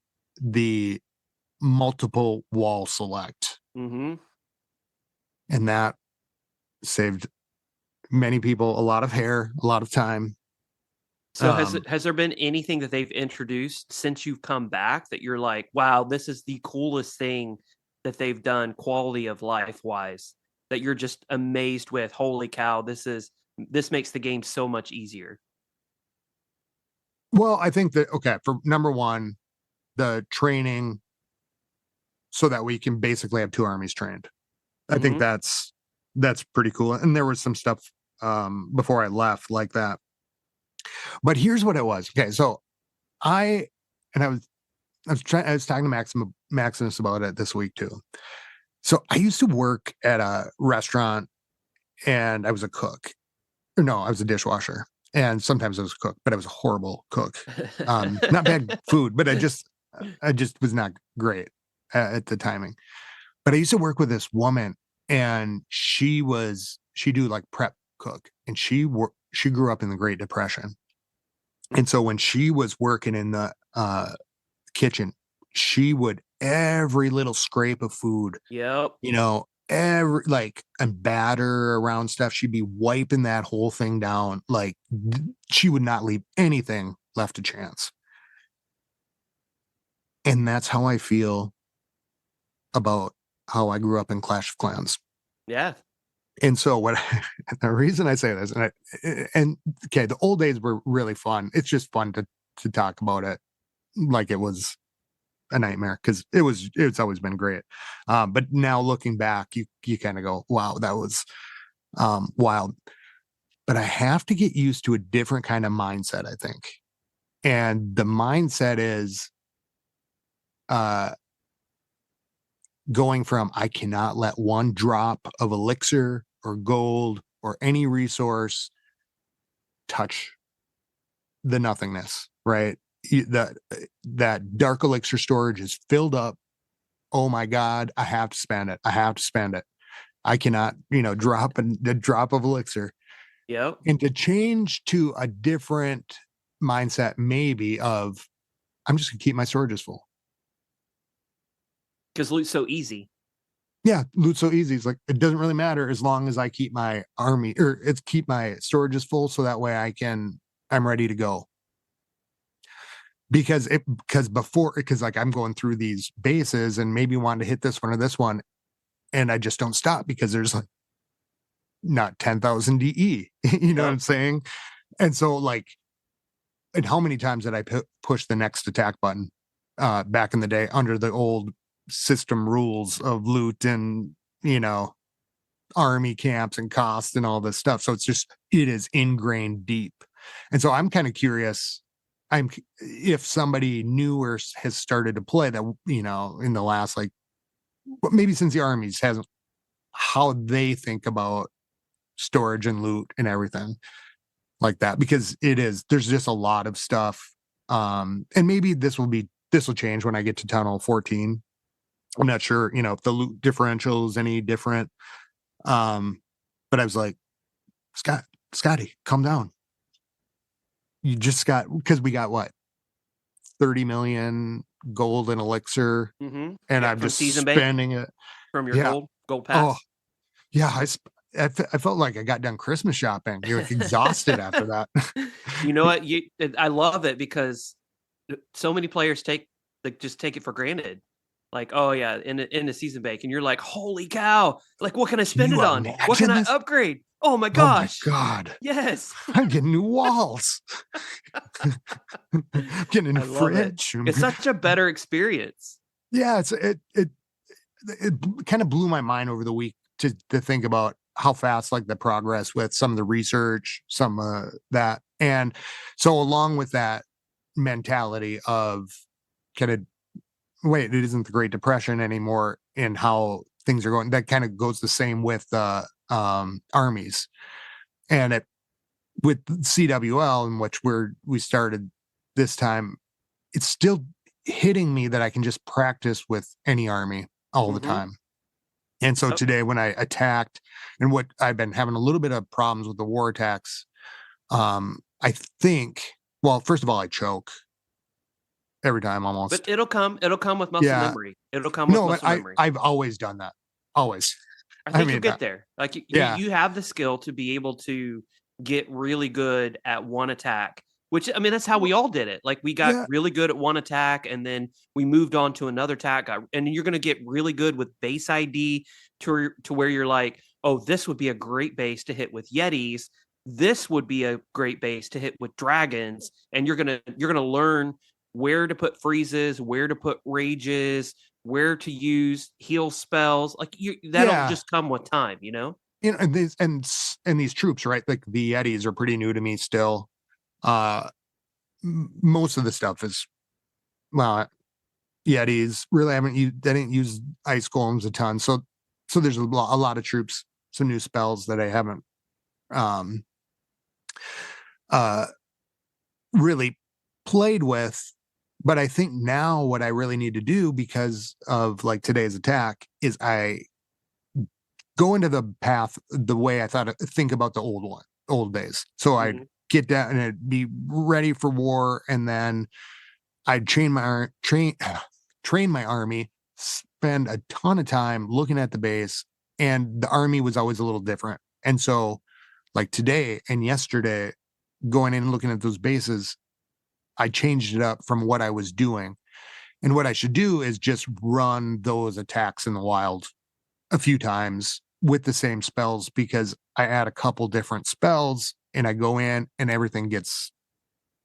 the multiple wall select. Mm-hmm. And that saved many people a lot of hair, a lot of time. So has there been anything that they've introduced since you've come back that you're like, wow, this is the coolest thing that they've done quality of life wise, that you're just amazed with? Holy cow, this makes the game so much easier. Well, I think that, okay, for number one, the training, so that we can basically have 2 armies trained. I think that's pretty cool. And there was some stuff before I left like that. But here's what it was. Okay, so I was talking to Maximus about it this week too. So I used to work at a restaurant, and I was a cook. No, I was a dishwasher, and sometimes I was a cook, but I was a horrible cook. Not bad food, but I just was not great at the timing. But I used to work with this woman, and she do like prep cook, and she grew up in the Great Depression. And so when she was working in the kitchen, she would, every little scrape of food, yep, every and batter around stuff, she'd be wiping that whole thing down. Like, she would not leave anything left to chance. And that's how I feel about how I grew up in Clash of Clans. Yeah. And so the reason I say this, and okay, the old days were really fun. It's just fun to talk about it like it was a nightmare, because it's always been great. But now looking back, you kind of go, wow, that was wild. but I have to get used to a different kind of mindset, I think. And the mindset is going from I cannot let one drop of elixir or gold or any resource touch the nothingness, right? That dark elixir storage is filled up. Oh my God, I have to spend it. I have to spend it. I cannot, drop a drop of elixir. Yep. And to change to a different mindset, maybe of I'm just gonna keep my storages full. Because loot's so easy. Yeah, loot's so easy. It's like it doesn't really matter as long as I keep my army or keep my storages full, so that way I'm ready to go. Because like I'm going through these bases and maybe wanting to hit this one or this one, and I just don't stop because there's like not 10,000 DE. You know what I'm saying? And so like, and how many times did I push the next attack button back in the day under the old system rules of loot and army camps and cost and all this stuff? So it is ingrained deep. And so I'm kind of curious if somebody new or has started to play that, in the last, like, maybe since the armies hasn't, how they think about storage and loot and everything like that, because there's just a lot of stuff. And maybe this will change when I get to Town Hall 14. I'm not sure, if the loot differential is any different. But I was like, Scotty, calm down. You just because we got what? 30 million gold and elixir. Mm-hmm. And I'm just spending it. From your gold pass. Oh, yeah. I felt like I got done Christmas shopping. You're exhausted after that. You know what? I love it because so many players just take it for granted. Like, oh yeah, in the season bank, and you're like, holy cow! Like, what can I spend it on? What can I upgrade? Oh my gosh! Oh my God! Yes, I'm getting new walls. Getting a new fridge. It's such a better experience. Yeah, it kind of blew my mind over the week to think about how fast like the progress with some of the research, some of that, and so along with that mentality of kind of, wait, it isn't the Great Depression anymore and how things are going. That kind of goes the same with armies, and with CWL, in which we started this time, it's still hitting me that I can just practice with any army all the time. And so today when I attacked, and what I've been having a little bit of problems with the war attacks, I think, well, first of all, I choke every time almost. But it'll come with muscle memory. It'll come with muscle memory. I've always done that. Always. I think you'll get there. Like you have the skill to be able to get really good at one attack, which, I mean, that's how we all did it. Like we got really good at one attack and then we moved on to another attack. And you're going to get really good with base ID to where you're like, oh, this would be a great base to hit with Yetis. This would be a great base to hit with dragons. And you're going to learn where to put freezes, where to put rages, where to use heal spells. Like that'll just come with time, And these troops, right? Like the Yetis are pretty new to me still. Most of the stuff is, well, Yetis really didn't use ice golems a ton. So there's a lot of troops, some new spells that I haven't really played with. But I think now what I really need to do, because of like today's attack, is I go into the path the way I think about the old days. So I'd get down and I'd be ready for war, and then I'd train my army, spend a ton of time looking at the base, and the army was always a little different. And so like today and yesterday, going in and looking at those bases, I changed it up from what I was doing. And what I should do is just run those attacks in the wild a few times with the same spells, because I add a couple different spells and I go in and everything gets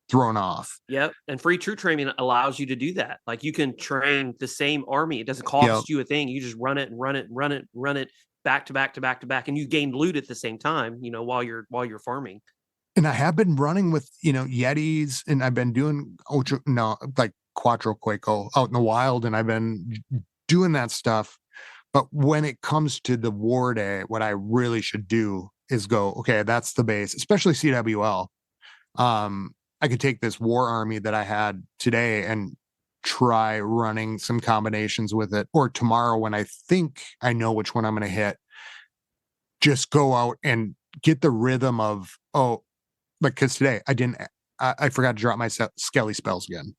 thrown off. Yep. And free troop training allows you to do that. Like you can train the same army. It doesn't Yep. cost you a thing. You just run it and run it and run it and run it back to back to back to back. And you gain loot at the same time, while you're farming. And I have been running with, Yetis, and I've been doing like Quattro Quaco out in the wild, and I've been doing that stuff. But when it comes to the war day, what I really should do is go, okay, that's the base, especially CWL. I could take this war army that I had today and try running some combinations with it, or tomorrow when I think I know which one I'm going to hit, just go out and get the rhythm of, because today I forgot to drop my Skelly spells again.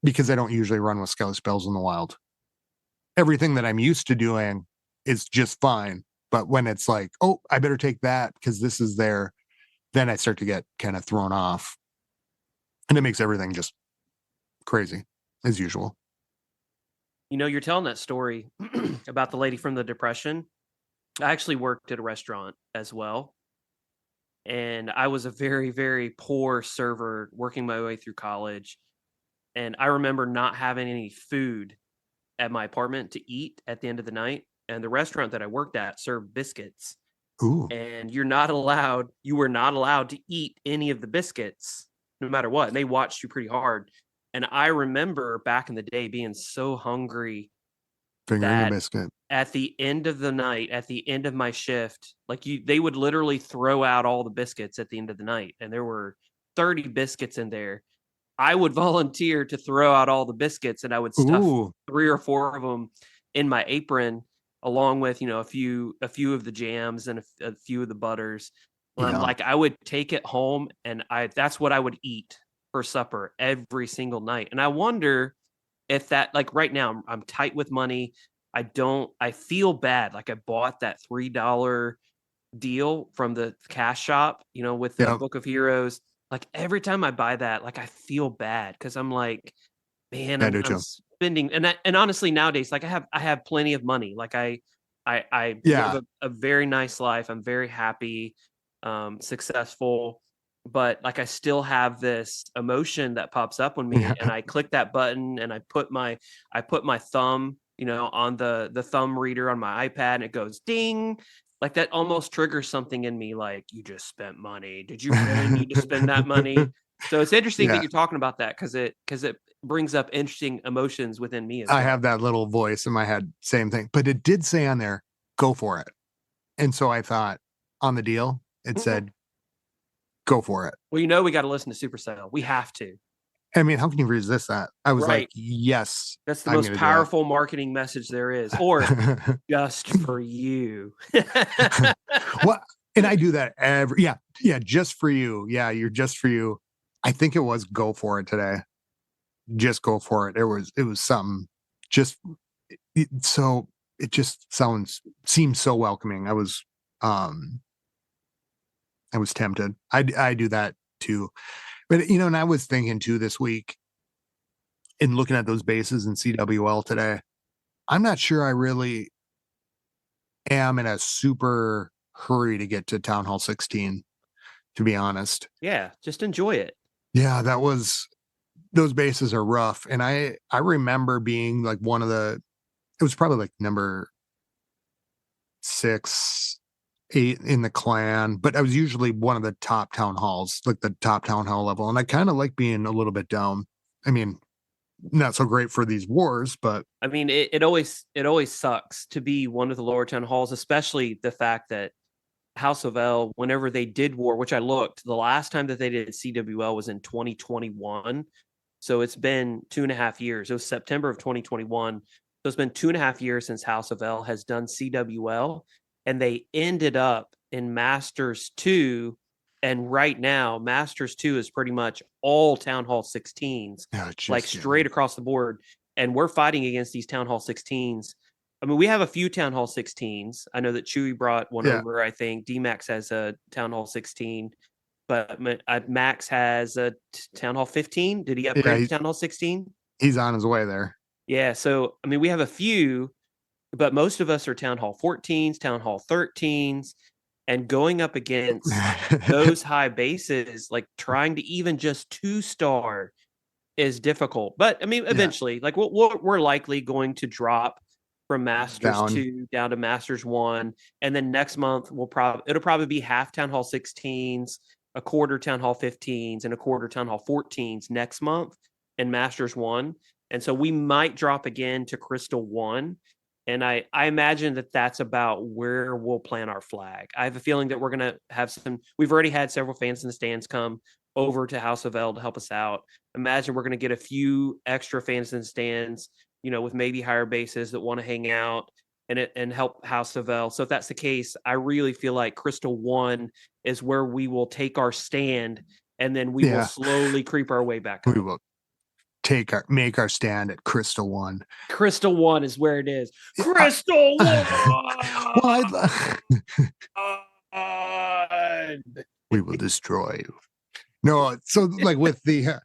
Because I don't usually run with Skelly spells in the wild. Everything that I'm used to doing is just fine. But when it's like, I better take that because this is there, then I start to get kind of thrown off. And it makes everything just crazy, as usual. You're telling that story about the lady from the Depression. I actually worked at a restaurant as well. And I was a very, very poor server working my way through college. And I remember not having any food at my apartment to eat at the end of the night. And the restaurant that I worked at served biscuits. Ooh. And you were not allowed to eat any of the biscuits, no matter what. And they watched you pretty hard. And I remember back in the day being so hungry fingering a biscuit at the end of the night, at the end of my shift, they would literally throw out all the biscuits at the end of the night. And there were 30 biscuits in there. I would volunteer to throw out all the biscuits, and I would stuff 3 or 4 of them in my apron, along with, a few of the jams and a few of the butters. I would take it home, and that's what I would eat for supper every single night. And I wonder if that, right now, I'm tight with money. I feel bad. I bought that $3 deal from the cash shop, with the Book of Heroes. Every time I buy that, I feel bad because I'm like, man, I'm spending, and honestly nowadays, I have plenty of money. I live a very nice life. I'm very happy, successful, but I still have this emotion that pops up on me, and I click that button and I put my thumb, on the thumb reader on my iPad, and it goes ding. That almost triggers something in me, you just spent money. Did you really need to spend that money? So it's interesting that you're talking about that because it brings up interesting emotions within me. I have that little voice in my head, same thing. But it did say on there, go for it. And so I thought on the deal, it said, go for it. Well, we got to listen to Supercell. We have to. I mean, how can you resist that? I was like, yes. That's the most powerful marketing message there is. Or just for you. Well, and I do that just for you. Yeah, you're just for you. I think it was go for it today. Just go for it. It was something so it just seems so welcoming. I was tempted. I do that too. But, and I was thinking too this week in looking at those bases in CWL today, I'm not sure I really am in a super hurry to get to Town Hall 16, to be honest. Yeah, just enjoy it. Yeah, those bases are rough. And I remember being it was probably number 6, 8 in the clan, but I was usually one of the top town halls, the top town hall level. And I kind of like being a little bit down. I mean, not so great for these wars, but I mean, it always sucks to be one of the lower town halls, especially the fact that House of L, whenever they did war, which I looked, the last time that they did CWL was in 2021. So it's been 2.5 years. It was September of 2021. So it's been 2.5 years since House of L has done CWL. And they ended up in Masters 2. And right now, Masters 2 is pretty much all Town Hall 16s, straight across the board. And we're fighting against these Town Hall 16s. I mean, we have a few Town Hall 16s. I know that Chewy brought one over, I think. D-Max has a Town Hall 16. But Max has a Town Hall 15. Did he upgrade to Town Hall 16? He's on his way there. Yeah, so, I mean, we have a few, but most of us are Town Hall 14s, Town Hall 13s, and going up against those high bases, like trying to even just 2-star is difficult. But I mean, eventually, like we're likely going to drop from Masters 2 down to Masters 1, and then next month it'll probably be half Town Hall 16s, a quarter Town Hall 15s, and a quarter Town Hall 14s next month in Masters 1. And so we might drop again to Crystal 1. And I imagine that that's about where we'll plant our flag. I have a feeling that we're going to have we've already had several fans in the stands come over to House of L to help us out. Imagine we're going to get a few extra fans in the stands, with maybe higher bases that want to hang out and help House of L. So if that's the case, I really feel like Crystal 1 is where we will take our stand, and then we will slowly creep our way back up. We will make our stand at Crystal 1. Crystal 1 is where it is. Crystal 1. We will destroy you. No, so like with the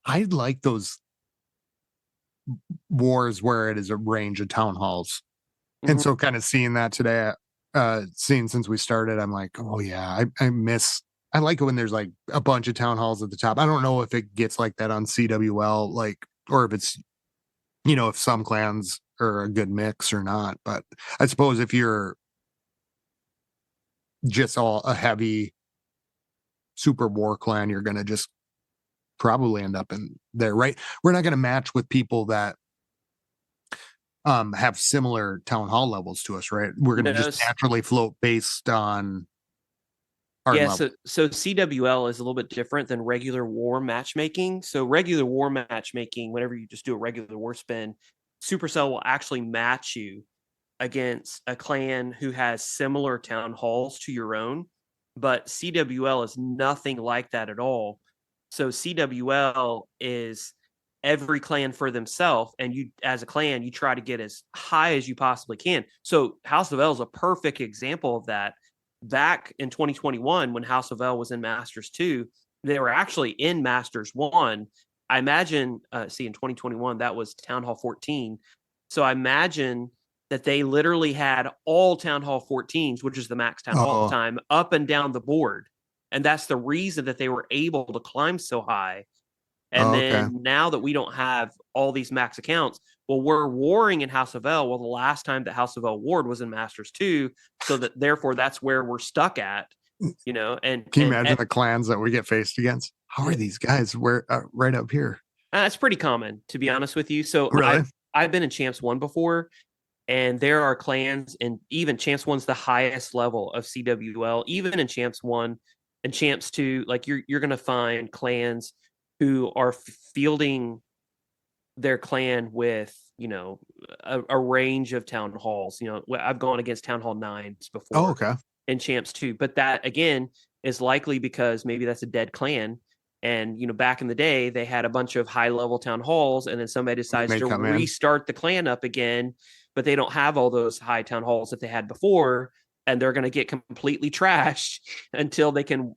I like those wars where it is a range of town halls. Mm-hmm. And so kind of seeing that today, since we started, I'm like, oh yeah, I like it when there's like a bunch of town halls at the top. I don't know if it gets like that on CWL, like, or if it's, if some clans are a good mix or not. But I suppose if you're just all a heavy super war clan, you're going to just probably end up in there, right? We're not going to match with people that have similar town hall levels to us, right? We're going to just naturally float based on our level. So CWL is a little bit different than regular war matchmaking. So regular war matchmaking, whenever you just do a regular war spin, Supercell will actually match you against a clan who has similar town halls to your own, but CWL is nothing like that at all. So CWL is every clan for themselves, and you, as a clan, you try to get as high as you possibly can. So House of L is a perfect example of that. Back in 2021, when House of L was in Masters 2, they were actually in Masters 1. I imagine, in 2021, that was Town Hall 14. So I imagine that they literally had all Town Hall 14s, which is the max Town Hall at the time, up and down the board. And that's the reason that they were able to climb so high. And then now that we don't have all these max accounts, well, we're warring in House of L. Well, the last time that House of L warred was in Masters 2. So that therefore that's where we're stuck at, and can you imagine the clans that we get faced against? How are these guys right up here? It's pretty common, to be honest with you. So really? I've been in Champs 1 before, and there are clans, and even Champs 1's the highest level of CWL, even in Champs 1 and Champs 2, like you're going to find clans who are fielding their clan with, a range of town halls. I've gone against Town Hall 9s before in Champs 2, but that again is likely because maybe that's a dead clan. And, back in the day, they had a bunch of high level town halls, and then somebody decides to restart the clan up again, but they don't have all those high town halls that they had before. And they're going to get completely trashed until they demote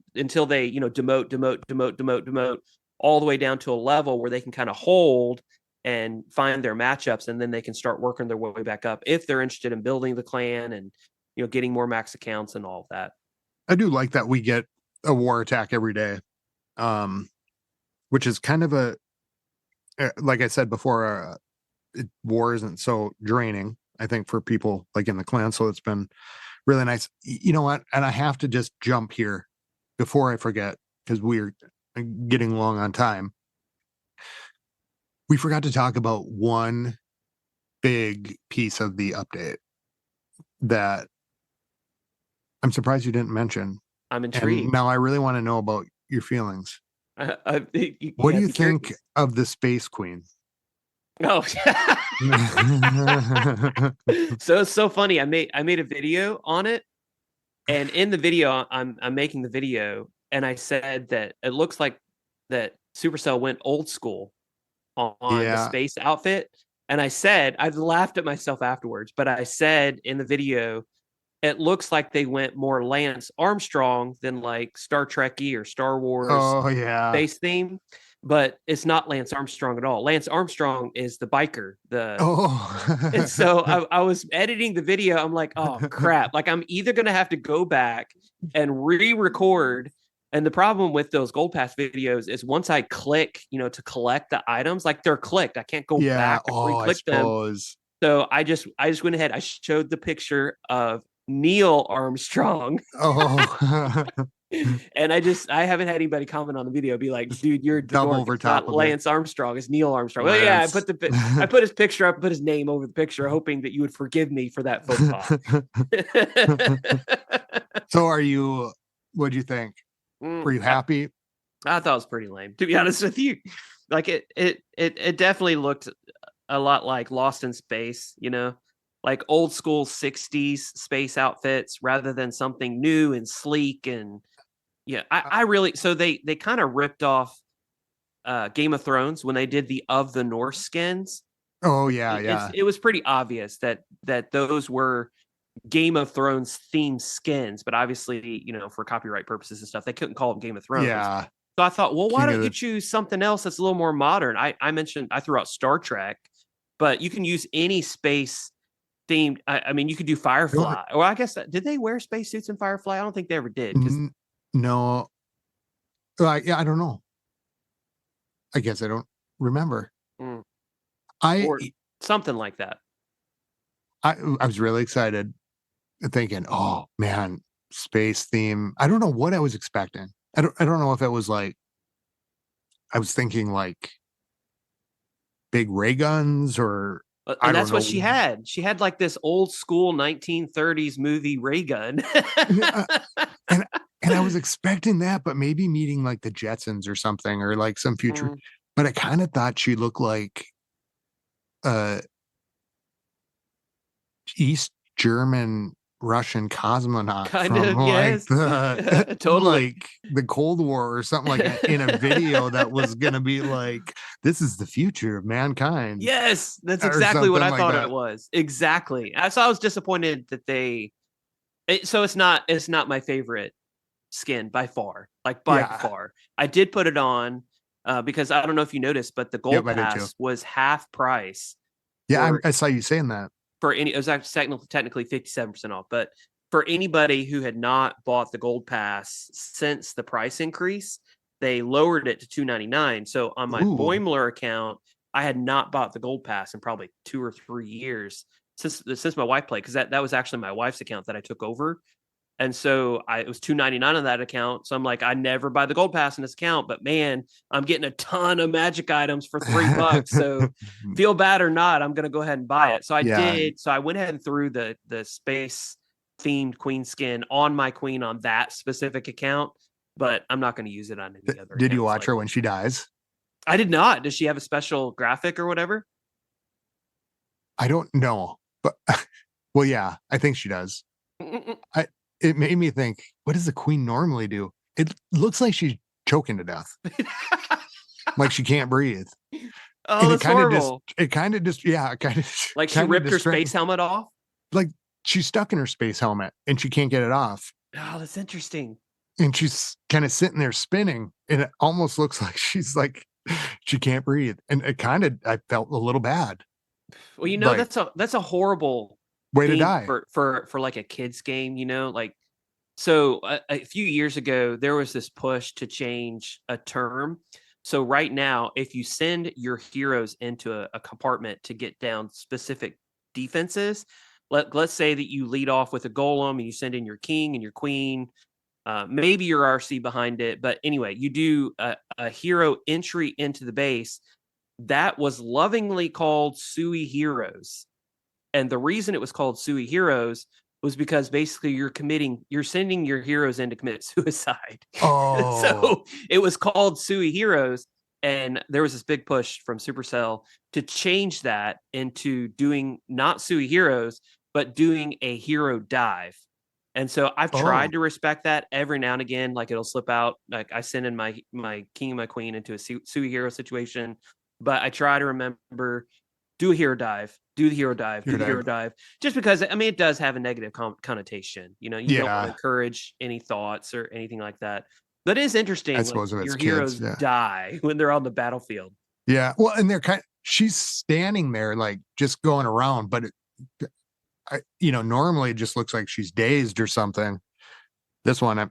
all the way down to a level where they can kind of hold and find their matchups. And then they can start working their way back up if they're interested in building the clan and, getting more max accounts and all of that. I do like that we get a war attack every day, which is kind of like I said before, war isn't so draining, I think, for people like in the clan. So it's been really nice. You know what? And I have to just jump here before I forget, because we're getting long on time. We forgot to talk about one big piece of the update that I'm surprised you didn't mention. I'm intrigued. And now I really want to know about your feelings. What do you think of the Space Queen? Oh, so it's so funny. I made a video on it, and in the video, I'm making the video, and I said that it looks like that Supercell went old school on the space outfit, and I laughed at myself afterwards, but I said in the video, it looks like they went more Lance Armstrong than like Star Trek-y or Star Wars space theme. but it's not Lance Armstrong at all. Lance Armstrong is the biker. And Oh. so I was editing the video. I'm like, oh crap! Like I'm either gonna have to go back and re-record. And the problem with those Gold Pass videos is once I click, to collect the items, like they're clicked. I can't go Yeah. back and Oh, I re-click them. suppose. So I just went ahead. I showed the picture of Neil Armstrong. Oh. And I haven't had anybody comment on the video be like, dude, you're Double dork. over It's top not of Lance Armstrong, it's Neil Armstrong. Lance. Well, yeah, I put his picture up, put his name over the picture, hoping that you would forgive me for that faux pas. So what'd you think? Were you happy? I thought it was pretty lame, to be honest with you. Like it definitely looked a lot like Lost in Space, like old school 60s space outfits rather than something new and sleek. And yeah, I really, so they kind of ripped off Game of Thrones when they did the Of the Norse skins. Oh yeah. It was pretty obvious that those were Game of Thrones themed skins, but obviously, for copyright purposes and stuff, they couldn't call them Game of Thrones. Yeah. So I thought, well, why don't you choose something else that's a little more modern? I threw out Star Trek, but you can use any space themed. I mean, you could do Firefly, or I guess did they wear spacesuits in Firefly? I don't think they ever did. No, yeah, I don't know. I guess I don't remember. Or something like that. I was really excited, thinking, oh man, space theme. I don't know what I was expecting. I don't know if it was like, I was thinking like big ray guns or. And that's what she had. She had like this old school 1930s movie ray gun. and I was expecting that, but maybe meeting like the Jetsons or something, or like some future. But I kind of thought she looked like East German Russian cosmonaut kind from of, like yes. Totally, like the Cold War or something, like in a video that was gonna be like, this is the future of mankind. Yes, that's exactly what I thought that. it was. Exactly. So I was disappointed that so it's not my favorite skin by far. Like by far. I did put it on because I don't know if you noticed, but the Gold Pass was half price. Yeah, I saw you saying that. It was actually technically 57% off, but for anybody who had not bought the Gold Pass since the price increase, they lowered it to $299. So on my Boimler account, I had not bought the Gold Pass in probably 2 or 3 years since my wife played, because that was actually my wife's account that I took over. And so it was $299 on that account. So I'm like, I never buy the Gold Pass in this account, but man, I'm getting a ton of magic items for $3. So feel bad or not, I'm going to go ahead and buy it. So I did. So I went ahead and threw the space themed queen skin on my queen on that specific account, but I'm not going to use it on any other. Did you watch her when she dies? I did not. Does she have a special graphic or whatever? I don't know, but well, yeah, I think she does. It made me think, what does the queen normally do? It looks like she's choking to death. Like she can't breathe. Oh, that's horrible. It kind of just like she ripped her space helmet off. Like she's stuck in her space helmet and she can't get it off. Oh, that's interesting. And she's kind of sitting there spinning, and it almost looks like she's like, she can't breathe. And I felt a little bad. Well, like, that's a horrible way to die for like a kid's game, like, so a few years ago, there was this push to change a term. So right now, if you send your heroes into a compartment to get down specific defenses, let's say that you lead off with a golem and you send in your king and your queen, maybe your RC behind it. But anyway, you do a hero entry into the base that was lovingly called Sui Heroes. And the reason it was called Sui Heroes was because basically you're sending your heroes in to commit suicide. Oh. So it was called Sui Heroes. And there was this big push from Supercell to change that into doing not Sui Heroes, but doing a hero dive. And so I've tried to respect that every now and again. Like it'll slip out. Like I send in my king and my queen into a Sui Hero situation, but I try to remember, do a hero dive, do the hero dive, do the hero dive. Just because, I mean, it does have a negative connotation. You don't want to encourage any thoughts or anything like that. That is interesting. I suppose if it's your kids, heroes die when they're on the battlefield. Yeah. Well, and she's standing there like just going around, but normally it just looks like she's dazed or something. This one,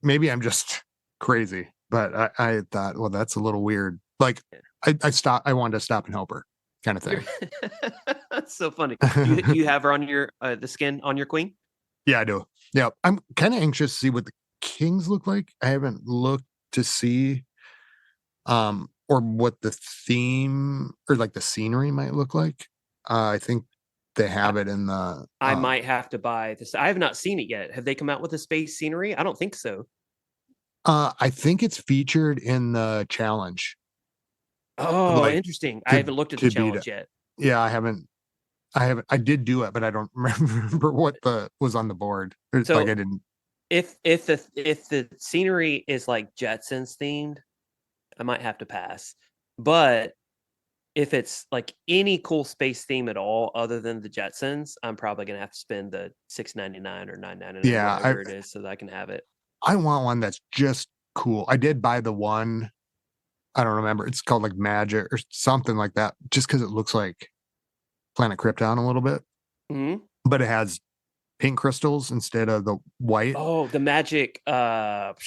maybe I'm just crazy, but I thought, well, that's a little weird. Like I wanted to stop and help her kind of thing. That's so funny. You have her on your, the skin on your queen? Yeah, I do. Yeah. I'm kind of anxious to see what the kings look like. I haven't looked to see, or what the theme or like the scenery might look like. I think they have it in the. I might have to buy this. I have not seen it yet. Have they come out with a space scenery? I don't think so. I think it's featured in the challenge. Oh, interesting. I haven't looked at the challenge yet. Yeah, I haven't. I did do it, but I don't remember what was on the board. So, like I didn't. If the scenery is like Jetsons themed, I might have to pass. But if it's like any cool space theme at all other than the Jetsons, I'm probably gonna have to spend the $6.99 or $9.99, whatever it is, so that I can have it. I want one that's just cool. I did buy the one. I don't remember. It's called like Magic or something like that, just because it looks like Planet Krypton a little bit. Mm-hmm. But it has pink crystals instead of the white. Oh, the magic map.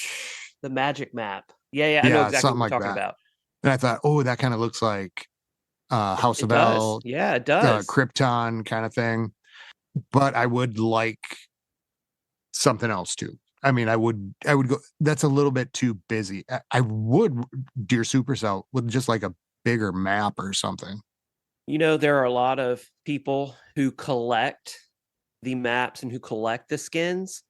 Yeah, I know exactly what you're talking about. And I thought, oh, that kind of looks like House of L. Yeah, it does. Krypton kind of thing. But I would like something else too. I mean, I would go. That's a little bit too busy. I would dear Supercell with just like a bigger map or something. There are a lot of people who collect the maps and who collect the skins.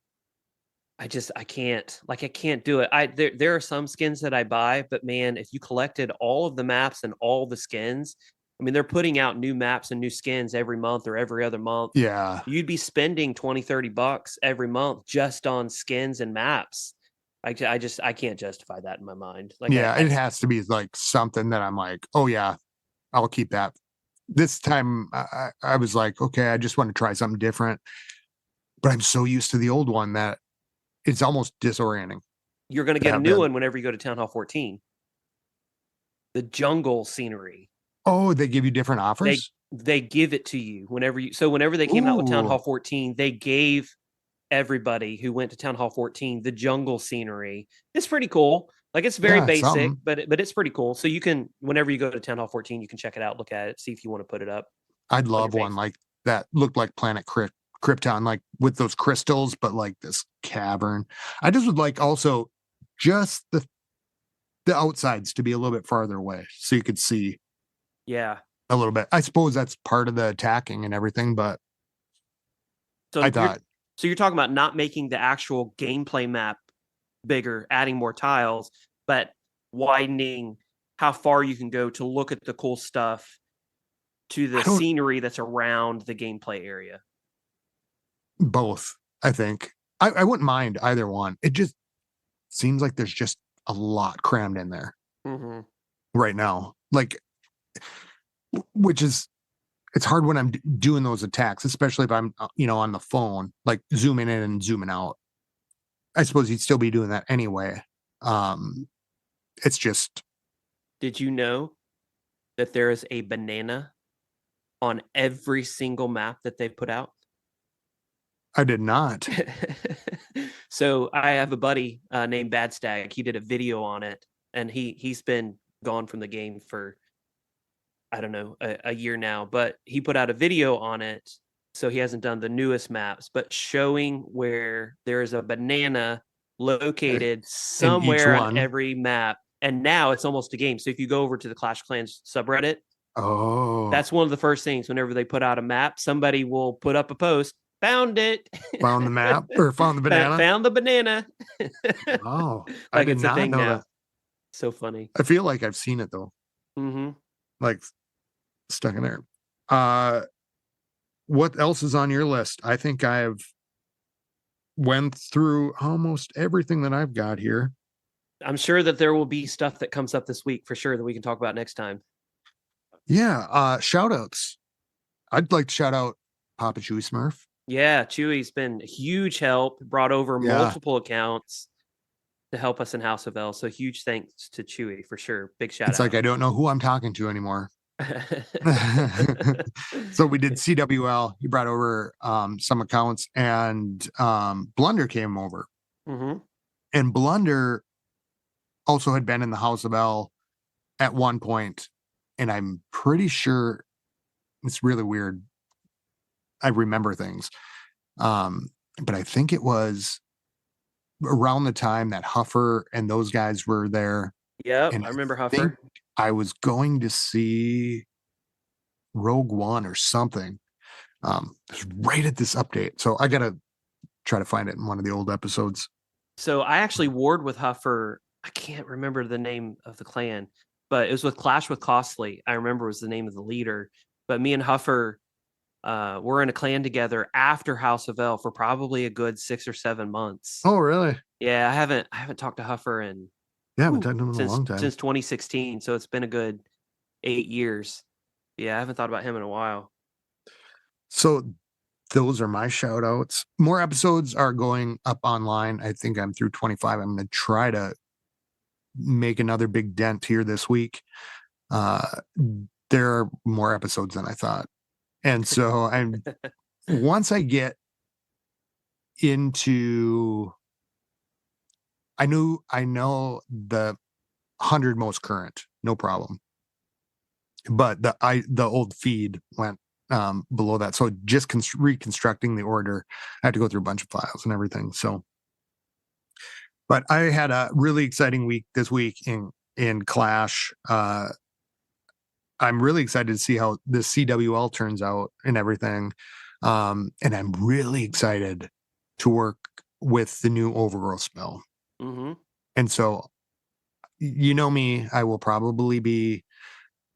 I can't do it. There are some skins that I buy, but man, if you collected all of the maps and all the skins, I mean, they're putting out new maps and new skins every month or every other month. Yeah. You'd be spending $20-$30 every month just on skins and maps. I can't justify that in my mind. Like, yeah, it has to be like something that I'm like, oh yeah, I'll keep that. This time I was like, okay, I just want to try something different. But I'm so used to the old one that it's almost disorienting. You're going to get a new one whenever you go to Town Hall 14. The jungle scenery. Oh, they give you different offers? They give it to you whenever they came out with Town Hall 14, they gave everybody who went to Town Hall 14 the jungle scenery. It's pretty cool. Like, it's very basic, but it's pretty cool. So you can, whenever you go to Town Hall 14, you can check it out, look at it, see if you want to put it up. I'd love one like that. Looked like Planet Krypton, like with those crystals, but like this cavern. I just would like also just the outsides to be a little bit farther away so you could see. Yeah, a little bit. I suppose that's part of the attacking and everything, but so you're talking about not making the actual gameplay map bigger, adding more tiles, but widening how far you can go to look at the cool stuff to the scenery that's around the gameplay area. Both, I think. I wouldn't mind either one. It just seems like there's just a lot crammed in there right now. Like, which is, it's hard when I'm doing those attacks, especially if I'm, on the phone, like zooming in and zooming out. I suppose you'd still be doing that anyway. It's just. Did you know that there is a banana on every single map that they put out? I did not. So I have a buddy named Bad Stag. He did a video on it, and he's been gone from the game for, I don't know, a year now, but he put out a video on it. So he hasn't done the newest maps, but showing where there is a banana located somewhere on every map. And now it's almost a game. So if you go over to the Clash Clans subreddit, that's one of the first things. Whenever they put out a map, somebody will put up a post. Found it. Found the map or found the banana. Found the banana. Oh, like, it's a thing now. That. So funny. I feel like I've seen it though. Like stuck in there. What else is on your list? I think I have went through almost everything that I've got here. I'm sure that there will be stuff that comes up this week for sure that we can talk about next time. Yeah. Shout outs. I'd like to shout out Papa Chewy Smurf. Yeah, Chewy's been a huge help, brought over multiple accounts. to help us in House of L. So huge thanks to Chewy for sure. Big shout It's out. like I don't know who I'm talking to anymore. So we did CWL. He brought over some accounts, and Blunder came over. Mm-hmm. And Blunder also had been in the House of L at one point, and I'm pretty sure it's really weird. I remember things. But I think it was around the time that Huffer and those guys were there. Yep, And I remember I think Huffer. I was going to see Rogue One or something. It's right at this update. So I gotta try to find it in one of the old episodes. So I actually warred with Huffer. I can't remember the name of the clan, but it was with Clash with Costly. I remember was the name of the leader. But me and Huffer were in a clan together after House of L for probably a good 6 or 7 months. Oh, really? Yeah, I haven't talked to Huffer in Yeah, I haven't talked to him in a long time. Since 2016. So it's been a good 8 years. Yeah, I haven't thought about him in a while. So those are my shout outs. More episodes are going up online. I think I'm through 25. I'm going to try to make another big dent here this week. There are more episodes than I thought. And so once I get into, I know the 100 most current, no problem. But the old feed went below that. So just reconstructing the order, I had to go through a bunch of files and everything. So, but I had a really exciting week this week in Clash. I'm really excited to see how the CWL turns out and everything. And I'm really excited to work with the new overgrowth spell. Mm-hmm. And so, you know me, I will probably be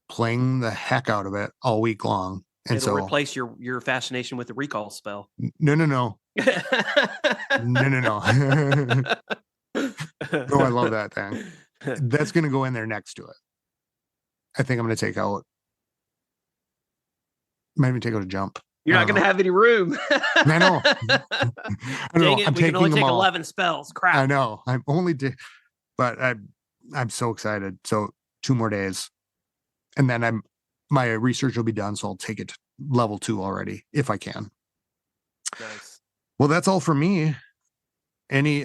playing the heck out of it all week long. And It'll so replace your fascination with the recall spell. No. No. No, I love that thing. That's going to go in there next to it. I think I'm going to take out. Might even take out a jump. You're not going to have any room. I know. Dang it, we can only take 11 spells. Crap. I know. I'm only, but I'm so excited. So 2 more days, and then my research will be done. So I'll take it to level 2 already if I can. Nice. Well, that's all for me. Any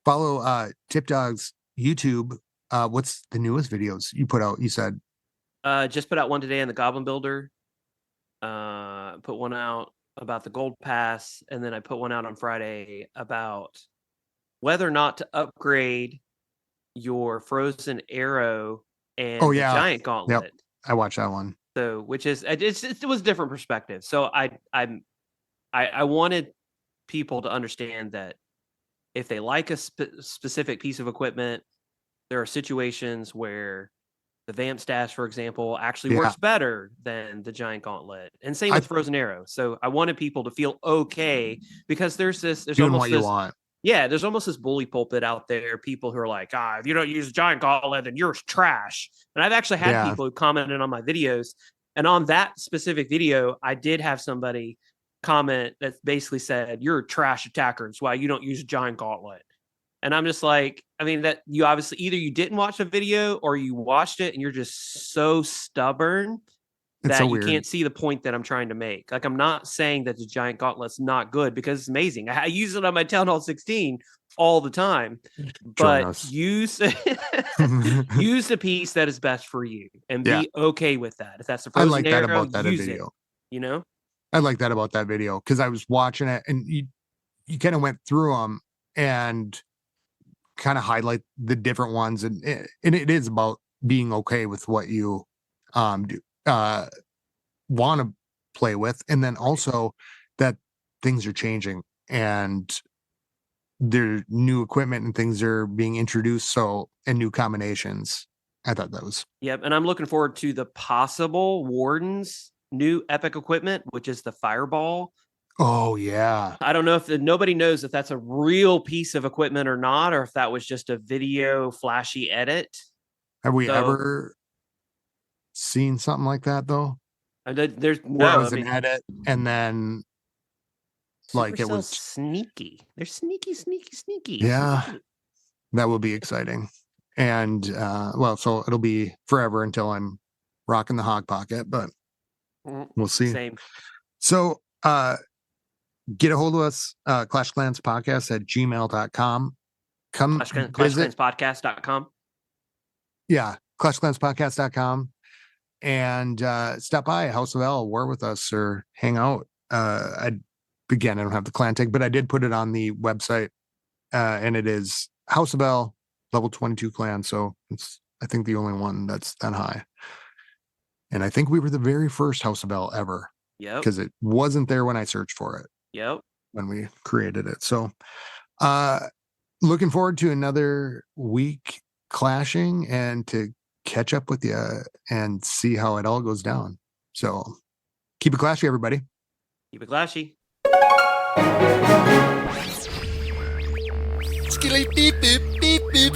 follow Tipdawg's YouTube. What's the newest videos you put out? You said just put out one today on the Goblin Builder. Put one out about the Gold Pass, and then I put one out on Friday about whether or not to upgrade your Frozen Arrow and the Giant Gauntlet. Yep. I watched that one. So, which is it was a different perspective. So I wanted people to understand that if they like a specific piece of equipment, there are situations where the Vamp Stash, for example, actually works better than the Giant Gauntlet, and same with Frozen Arrow. So I wanted people to feel okay because there's doing what you want. Yeah, there's almost this bully pulpit out there. People who are like, if you don't use a Giant Gauntlet, then you're trash. And I've actually had people who commented on my videos, and on that specific video, I did have somebody comment that basically said, "You're a trash attacker. That's why you don't use a Giant Gauntlet." And I'm just like, I mean, that you obviously either you didn't watch the video or you watched it and you're just so stubborn that you can't see the point that I'm trying to make. Like, I'm not saying that the Giant Gauntlet's not good because it's amazing. I use it on my Town Hall 16 all the time, but use use the piece that is best for you and be okay with that. If that's the Frozen Arrow, that about that video. It, you know? I like that about that video because I was watching it and you kind of went through them and kind of highlight the different ones, and it is about being okay with what you want to play with, and then also that things are changing and there new equipment and things are being introduced, and new combinations. I thought that was and I'm looking forward to the possible Warden's new epic equipment, which is the Fireball. Oh, yeah. I don't know if nobody knows if that's a real piece of equipment or not, or if that was just a video flashy edit. Have we ever seen something like that, though? There's no. It was an edit, and then like it was sneaky. They're sneaky. Yeah. Sneaky. That will be exciting. And so it'll be forever until I'm rocking the hog pocket, but we'll see. Same. So get a hold of us, clashclanspodcast@gmail.com. Come visit clashclanspodcast.com. Yeah, clashclanspodcast.com. And stop by House of L, war with us or hang out. I don't have the clan tag, but I did put it on the website, and it is House of L level 22 clan. So it's, I think, the only one that's that high. And I think we were the very first House of L ever. Yep. Because it wasn't there when I searched for it. Yep. When we created it. So looking forward to another week clashing and to catch up with you and see how it all goes down. So keep it clashy, everybody. Keep it clashy. Skilly beep beep beep beep.